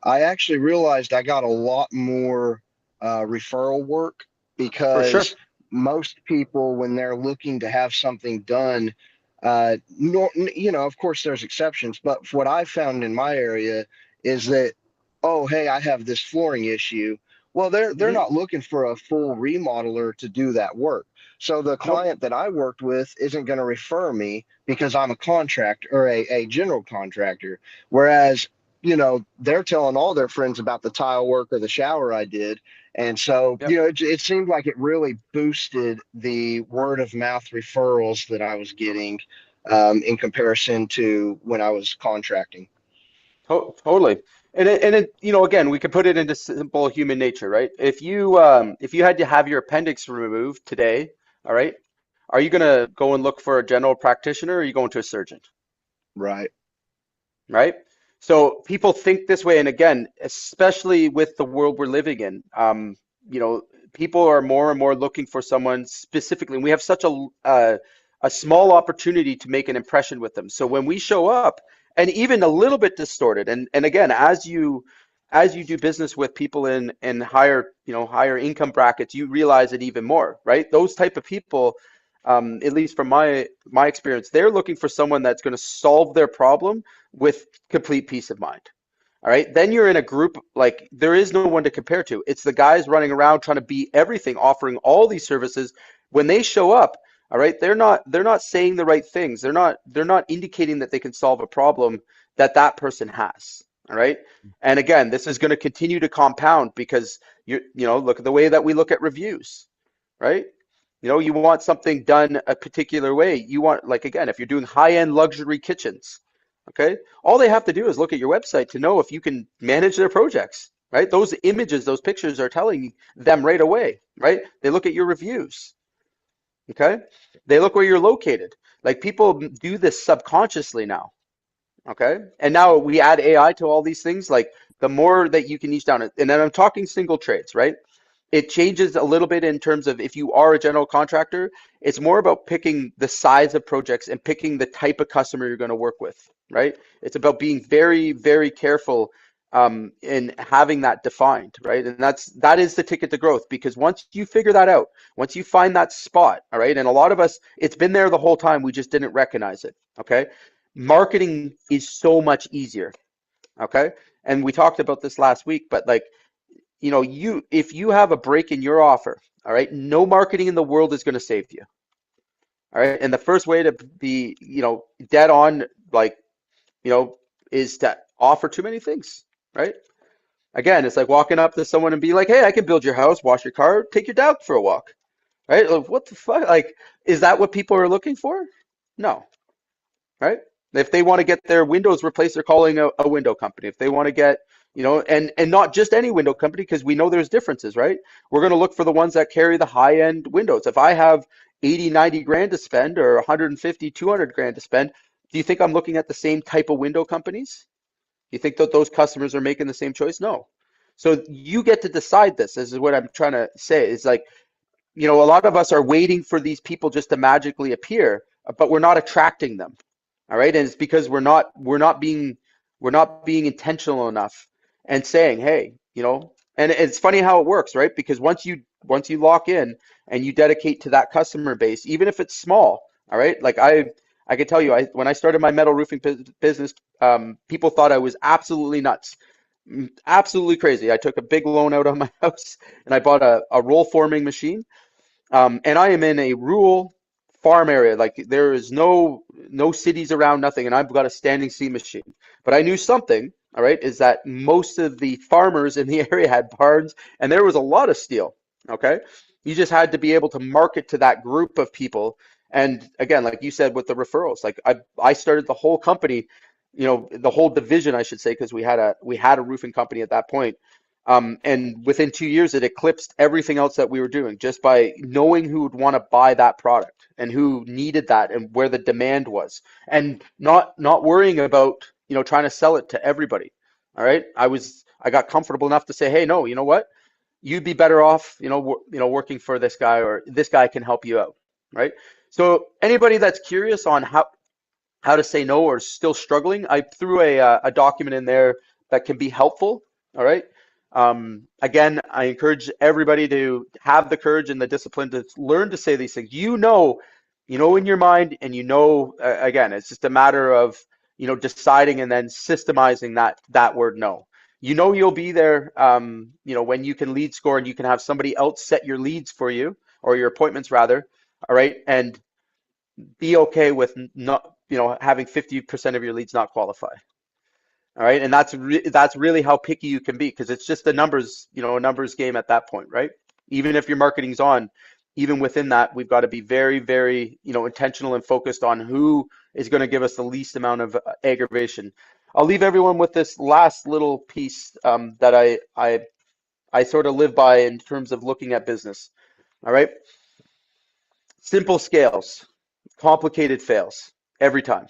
I actually realized I got a lot more referral work For sure. because most people, when they're looking to have something done, no, of course, there's exceptions, but what I found in my area is that, oh, hey, I have this flooring issue. Well, they're Hmm. not looking for a full remodeler to do that work. So the Nope. client that I worked with isn't going to refer me because I'm a contractor or a general contractor. Whereas, they're telling all their friends about the tile work or the shower I did. And so, Yep. it seemed like it really boosted the word of mouth referrals that I was getting in comparison to when I was contracting. Totally. Again, we could put it into simple human nature, right? If you had to have your appendix removed today, all right, are you gonna go and look for a general practitioner or are you going to a surgeon? Right. Right? So people think this way, and again, especially with the world we're living in, you know, people are more and more looking for someone specifically. And we have such a small opportunity to make an impression with them. So when we show up, and even a little bit distorted, and again, as you do business with people in higher, higher income brackets, you realize it even more, right? Those type of people, at least from my experience, they're looking for someone that's going to solve their problem with complete peace of mind. All right. Then you're in a group like there is no one to compare to. It's the guys running around trying to be everything, offering all these services. When they show up, all right, they're not saying the right things. They're not indicating that they can solve a problem that person has. All right. And again, this is going to continue to compound because look at the way that we look at reviews, right? You want something done a particular way. You want, like, again, if you're doing high-end luxury kitchens, okay, all they have to do is look at your website to know if you can manage their projects, right? Those images, those pictures are telling them right away, right? They look at your reviews, okay? They look where you're located. Like, people do this subconsciously now, okay? And now we add AI to all these things. Like, the more that you can niche down, and then I'm talking single trades, right? It changes a little bit in terms of if you are a general contractor, it's more about picking the size of projects and picking the type of customer you're going to work with, right? It's about being very, very careful in having that defined, right? And that is the ticket to growth, because once you figure that out, once you find that spot, all right, and a lot of us, it's been there the whole time, we just didn't recognize it, okay? Marketing is so much easier, okay? And we talked about this last week, but like, if you have a break in your offer, all right, no marketing in the world is going to save you. All right. And the first way to be, dead on, like, is to offer too many things, right? Again, it's like walking up to someone and be like, hey, I can build your house, wash your car, take your dog for a walk, right? Like, what the fuck? Like, is that what people are looking for? No, right? If they want to get their windows replaced, they're calling a window company. If they want to get, and not just any window company, because we know there's differences, right? We're going to look for the ones that carry the high end windows. If I have 80, 90 grand to spend, or 150, 200 grand to spend, do you think I'm looking at the same type of window companies? Do you think that those customers are making the same choice? No. So you get to decide this. This is what I'm trying to say. Is like, a lot of us are waiting for these people just to magically appear, but we're not attracting them. All right. And it's because we're not being intentional enough and saying, hey, and it's funny how it works, right? Because once you lock in and you dedicate to that customer base, even if it's small, all right. Like, I can tell you, when I started my metal roofing business, people thought I was absolutely nuts, absolutely crazy. I took a big loan out on my house and I bought a roll forming machine. And I am in a rural farm area. Like, there is no cities around, nothing, and I've got a standing seam machine. But I knew something, all right, is that most of the farmers in the area had barns, and there was a lot of steel. Okay, you just had to be able to market to that group of people. And again, like you said with the referrals, like I started the whole company, the whole division, I should say, because we had a roofing company at that point. And within 2 years, it eclipsed everything else that we were doing, just by knowing who would want to buy that product and who needed that and where the demand was, and not worrying about, trying to sell it to everybody. All right. I got comfortable enough to say, hey, no, you know what? You'd be better off, working for this guy, or this guy can help you out. Right. So anybody that's curious on how to say no or still struggling, I threw a document in there that can be helpful. All right. Again, I encourage everybody to have the courage and the discipline to learn to say these things. In your mind, and again, it's just a matter of, deciding and then systemizing that word no. You'll be there, when you can lead score and you can have somebody else set your leads for you, or your appointments rather. All right. And be okay with not, having 50% of your leads not qualify. All right. And that's really how picky you can be, because it's just a numbers game at that point, right? Even if your marketing's on, even within that, we've got to be very, very, intentional and focused on who is going to give us the least amount of aggravation. I'll leave everyone with this last little piece that I sort of live by in terms of looking at business. All right. Simple scales, complicated fails every time.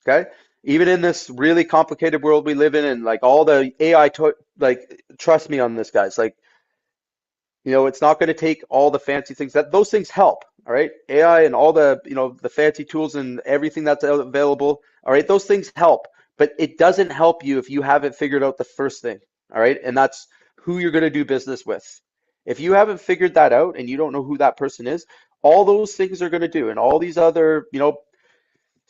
Okay. Even in this really complicated world we live in, and like all the AI, like, trust me on this, guys. Like, it's not going to take all the fancy things. Those things help. All right. AI and all the, the fancy tools and everything that's available. All right. Those things help, but it doesn't help you if you haven't figured out the first thing. All right. And that's who you're going to do business with. If you haven't figured that out and you don't know who that person is, all those things are going to do, and all these other,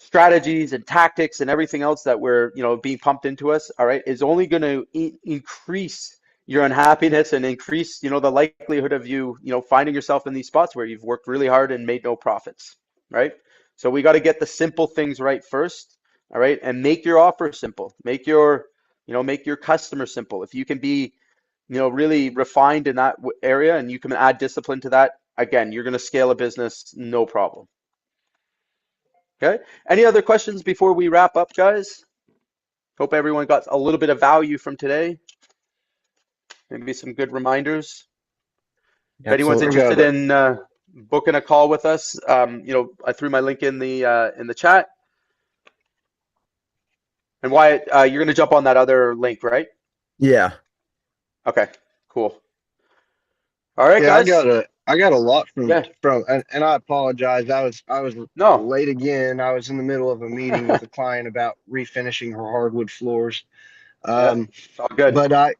strategies and tactics and everything else that we're, being pumped into us, all right, is only going to increase your unhappiness and increase, the likelihood of you, finding yourself in these spots where you've worked really hard and made no profits, right? So we got to get the simple things right first, all right, and make your offer simple. Make your make your customer simple. If you can be, really refined in that area and you can add discipline to that, again, you're going to scale a business, no problem. Okay. Any other questions before we wrap up, guys? Hope everyone got a little bit of value from today. Maybe some good reminders. If anyone's Absolutely. interested in booking a call with us, I threw my link in the chat. And Wyatt, you're going to jump on that other link, right? Yeah. Okay, cool. All right, Yeah, guys. I got a lot Yeah. and I apologize. I was No. late again. I was in the middle of a meeting with a client about refinishing her hardwood floors. Yeah, it's all good. But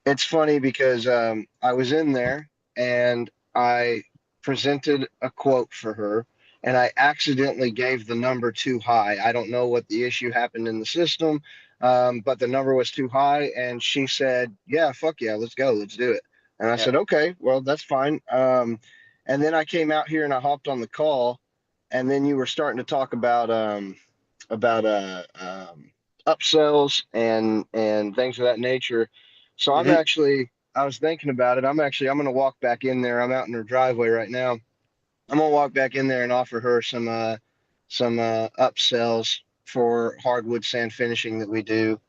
it's funny because I was in there and I presented a quote for her and I accidentally gave the number too high. I don't know what the issue happened in the system, but the number was too high. And she said, "Yeah, fuck yeah, let's go, let's do it." And I Yeah. said, "Okay, well, that's fine." And then I came out here and I hopped on the call, and then you were starting to talk about upsells and things of that nature. So Hmm. I was thinking about it. I'm going to walk back in there. I'm out in her driveway right now. I'm going to walk back in there and offer her some upsells for hardwood sand finishing that we do,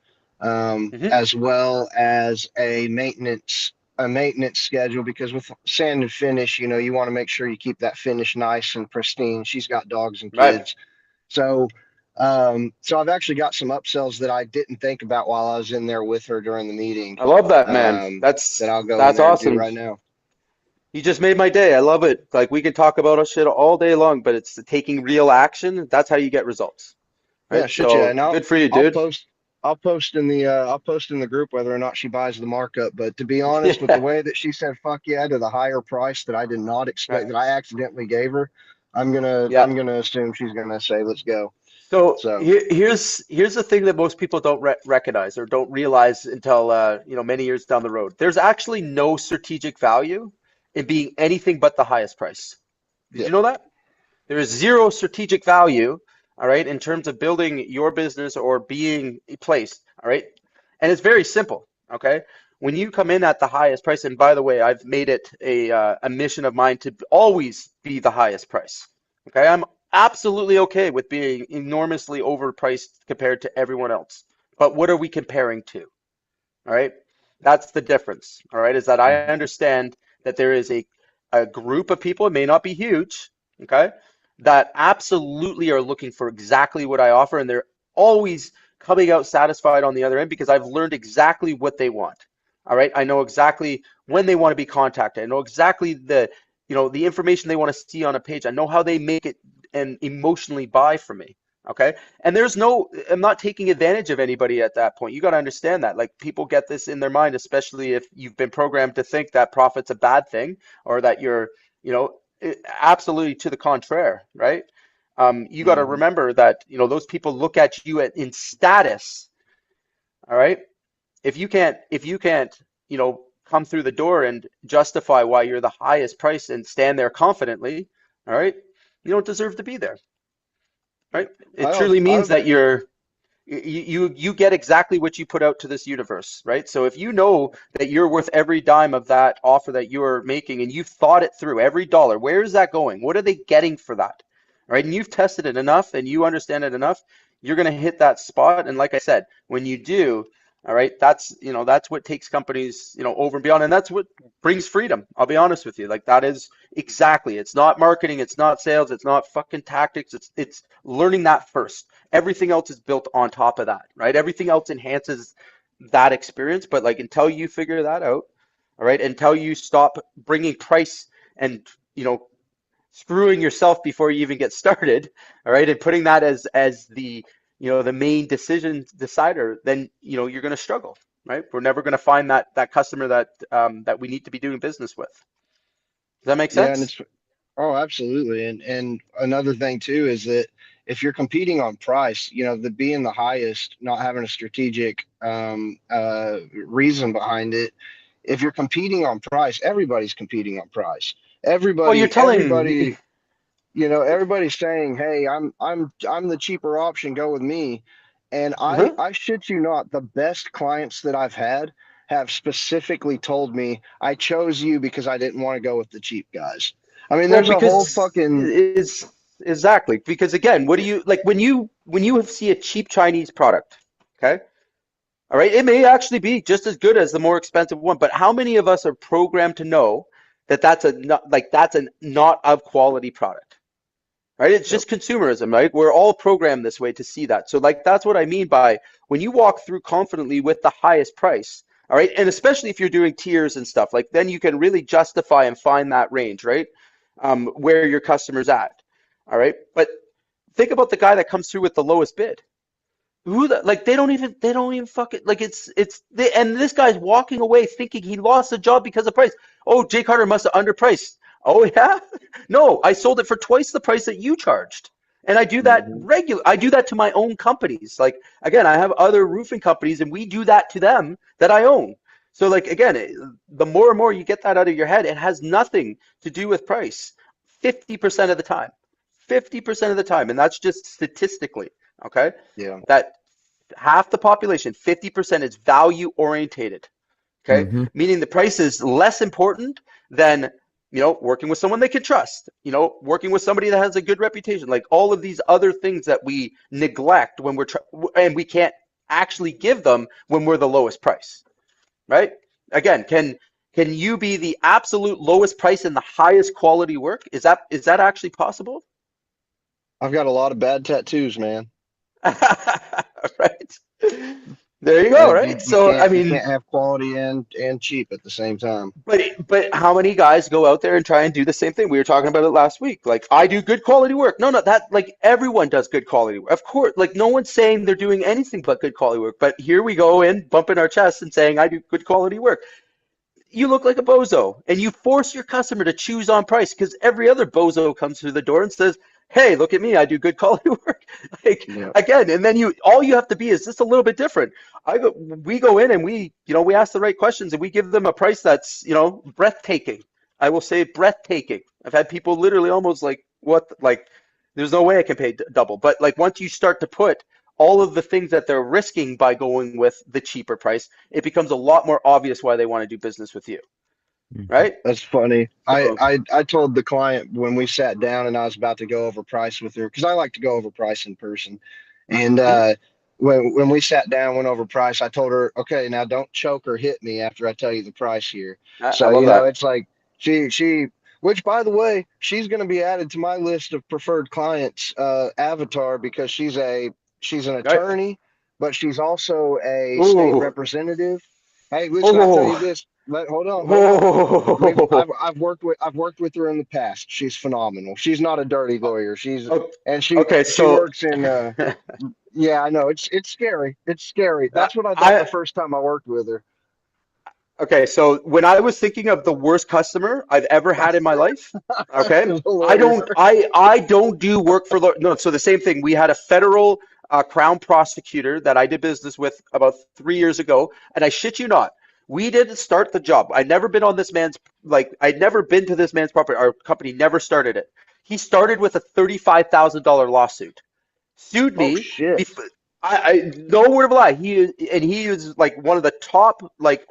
Hmm. as well as a maintenance schedule, because with sand and finish, you want to make sure you keep that finish nice and pristine. She's got dogs and Right. kids. So, so I've actually got some upsells that I didn't think about while I was in there with her during the meeting, I love that, man. that I'll go in That's there and do awesome. right now. You just made my day. I love it. Like we can talk about our shit all day long, but it's the taking real action. That's how you get results, Yeah, right? shit, yeah. And So good for you, I'll dude. post, I'll post in the group whether or not she buys the markup. But to be honest, with the Yeah. way that she said "fuck yeah" to the higher price that I did not Right. expect, that I accidentally gave her, Yeah. I'm gonna assume she's gonna say "let's go." So So here's the thing that most people don't recognize or don't realize until many years down the road. There's actually no strategic value in being anything but the highest price. Did yeah. you know that? There is zero strategic value, all right, in terms of building your business or being placed, all right? And it's very simple, okay? When you come in at the highest price, and by the way, I've made it a mission of mine to always be the highest price, okay? I'm absolutely okay with being enormously overpriced compared to everyone else. But what are we comparing to? All right. That's the difference. All right. Is that I understand that there is a group of people, it may not be huge, okay, that absolutely are looking for exactly what I offer. And they're always coming out satisfied on the other end because I've learned exactly what they want. All right. I know exactly when they want to be contacted. I know exactly the information they want to see on a page. I know how they make it and emotionally buy from me. Okay. And I'm not taking advantage of anybody at that point. You got to understand that. Like people get this in their mind, especially if you've been programmed to think that profit's a bad thing or that you're, absolutely to the contrary, right? You got to Mhm. remember that, those people look at you in status, all right? If you can't, come through the door and justify why you're the highest price and stand there confidently, all right? You don't deserve to be there, right? It truly means I that you get exactly what you put out to this universe, right? So if you know that you're worth every dime of that offer that you're making and you've thought it through, every dollar, where is that going? What are they getting for that? Right? And you've tested it enough and you understand it enough, you're going to hit that spot. And like I said, when you do, all right, that's what takes companies, over and beyond. And that's what brings freedom. I'll be honest with you. Like that is exactly, it's not marketing, it's not sales, it's not fucking tactics. It's learning that first. Everything else is built on top of that, right? Everything else enhances that experience. But like until you figure that out, all right, until you stop bringing price and screwing yourself before you even get started, all right, and putting that as the main decision decider, then you're going to struggle, right? We're never going to find that customer that we need to be doing business with. Does that make Yeah, and sense? it's oh, absolutely. And another thing too is that if you're competing on price, the being the highest, not having a strategic reason behind it. If you're competing on price, everybody's competing on price. Well, you're telling. Everybody's saying, "Hey, I'm the cheaper option. Go with me." And Uh-huh. I shit you not, the best clients that I've had have specifically told me I chose you because I didn't want to go with the cheap guys. I mean, Well, there's a whole because fucking is exactly because again, what do you like when you see a cheap Chinese product? Okay, all right, it may actually be just as good as the more expensive one, but how many of us are programmed to know that that's a not of quality product? Right? It's Yep. just consumerism, right? We're all programmed this way to see that. So like that's what I mean by when you walk through confidently with the highest price, all right? And especially if you're doing tiers and stuff, like then you can really justify and find that range, right? Where your customer's at. All right. But think about the guy that comes through with the lowest bid. Like they don't even fucking like and this guy's walking away thinking he lost the job because of price. Oh, Jay Carter must have underpriced. Oh yeah? No, I sold it for twice the price that you charged. And I do that Mhm. I do that to my own companies. Like again, I have other roofing companies and we do that to them that I own. So like again, the more and more you get that out of your head, it has nothing to do with price. 50% of the time. 50% of the time, and that's just statistically, okay? Yeah. That half the population, 50% is value orientated. Okay. Hmm. Meaning the price is less important than, working with someone they can trust, working with somebody that has a good reputation, like all of these other things that we neglect when and we can't actually give them when we're the lowest price, right? Again, can you be the absolute lowest price in the highest quality work? Is that actually possible? I've got a lot of bad tattoos, man. Right. There you go, And right? So I you mean, can't have quality and cheap at the same time. but how many guys go out there and try and do the same thing? We were talking about it last week. Like I do good quality work. No, that like everyone does good quality work. Of course, like no one's saying they're doing anything but good quality work. But here we go in bumping our chests and saying I do good quality work. You look like a bozo and you force your customer to choose on price because every other bozo comes through the door and says, hey, look at me, I do good quality work. Like Yeah. again, and then all you have to be is just a little bit different. We go in and we ask the right questions and we give them a price that's, breathtaking. I will say breathtaking. I've had people literally almost like, what, like, there's no way I can pay double. But like once you start to put all of the things that they're risking by going with the cheaper price, it becomes a lot more obvious why they want to do business with you, right? That's funny. So, I told the client when we sat down and I was about to go over price with her because I like to go over price in person. And mhm. when we sat down, went over price, I told her, okay, now don't choke or hit me after I tell you the price here. I So, love that. it's like she which by the way, she's going to be added to my list of preferred clients avatar because she's an Right? attorney, but she's also a state Ooh. representative. Hey, listen, I tell you Oh. this. Hold on. Oh. I've worked with her in the past. She's phenomenal. She's not a dirty lawyer. She's Oh, and okay, she so works in yeah, I know. It's scary. It's scary. I, That's what I thought the I first time I worked with her. okay, so when I was thinking of the worst customer I've ever had in my life, okay, As a lawyer. I don't do work for no. So the same thing. We had a federal crown prosecutor that I did business with about 3 years ago, and I shit you not, we didn't start the job. I'd never been on this man's I'd never been to this man's property. Our company never started it. He started with a $35,000 lawsuit, sued Oh me. shit. I no word of a lie. He is like one of the top like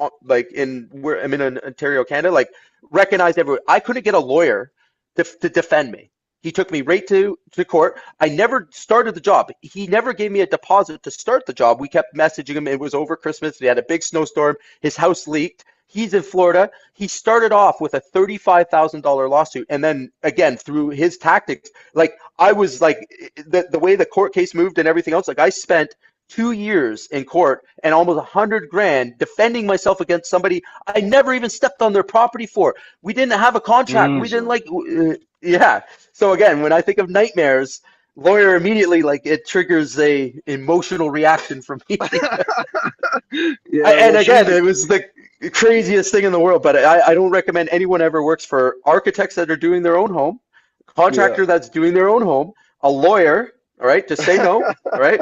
in where I'm in Ontario, Canada. Like recognized everywhere. I couldn't get a lawyer to defend me. He took me right to court. I never started the job. He never gave me a deposit to start the job. We kept messaging him. It was over Christmas. We had a big snowstorm. His house leaked. He's in Florida. He started off with a $35,000 lawsuit, and then again through his tactics, like I was like the way the court case moved and everything else. Like I spent 2 years in court and almost 100 grand defending myself against somebody I never even stepped on their property for. We didn't have a contract. We Mm. didn't yeah. So again, when I think of nightmares, lawyer immediately like it triggers a emotional reaction from me. Yeah, And well again, she's it was the craziest thing in the world. But I don't recommend anyone ever works for architects that are doing their own home, yeah. contractor that's doing their own home, a lawyer. All right, just say no. All right,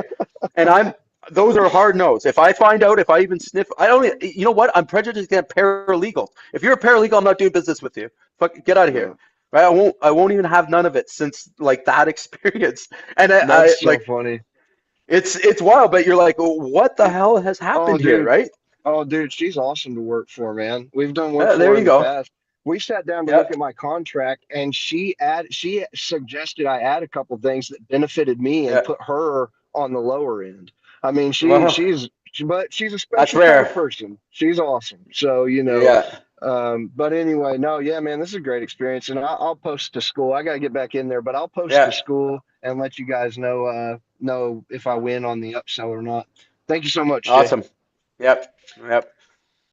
and those are hard no's. If I find out, if I even sniff, I don't. You know what? I'm prejudiced against paralegals. If you're a paralegal, I'm not doing business with you. Fuck, get out of Yeah. here. Right? I won't even have none of it since like that experience. And I That's so like funny. It's wild, but you're like, what the hell has Oh, happened here, dude. right? Oh, dude, she's awesome to work for, man. We've done work for There her you in the go. past. We sat down to Yeah, look at my contract, and she suggested I add a couple things that benefited me and yeah. put her on the lower end. I mean, Well, but she's a that's special kind of rare. person. She's awesome. So, Yeah, but anyway, no, yeah, man, this is a great experience, and I'll post to school. I got to get back in there, but I'll post to yeah. school and let you guys know if I win on the upsell or not. Thank you so much, Jay. Awesome. Yep, yep.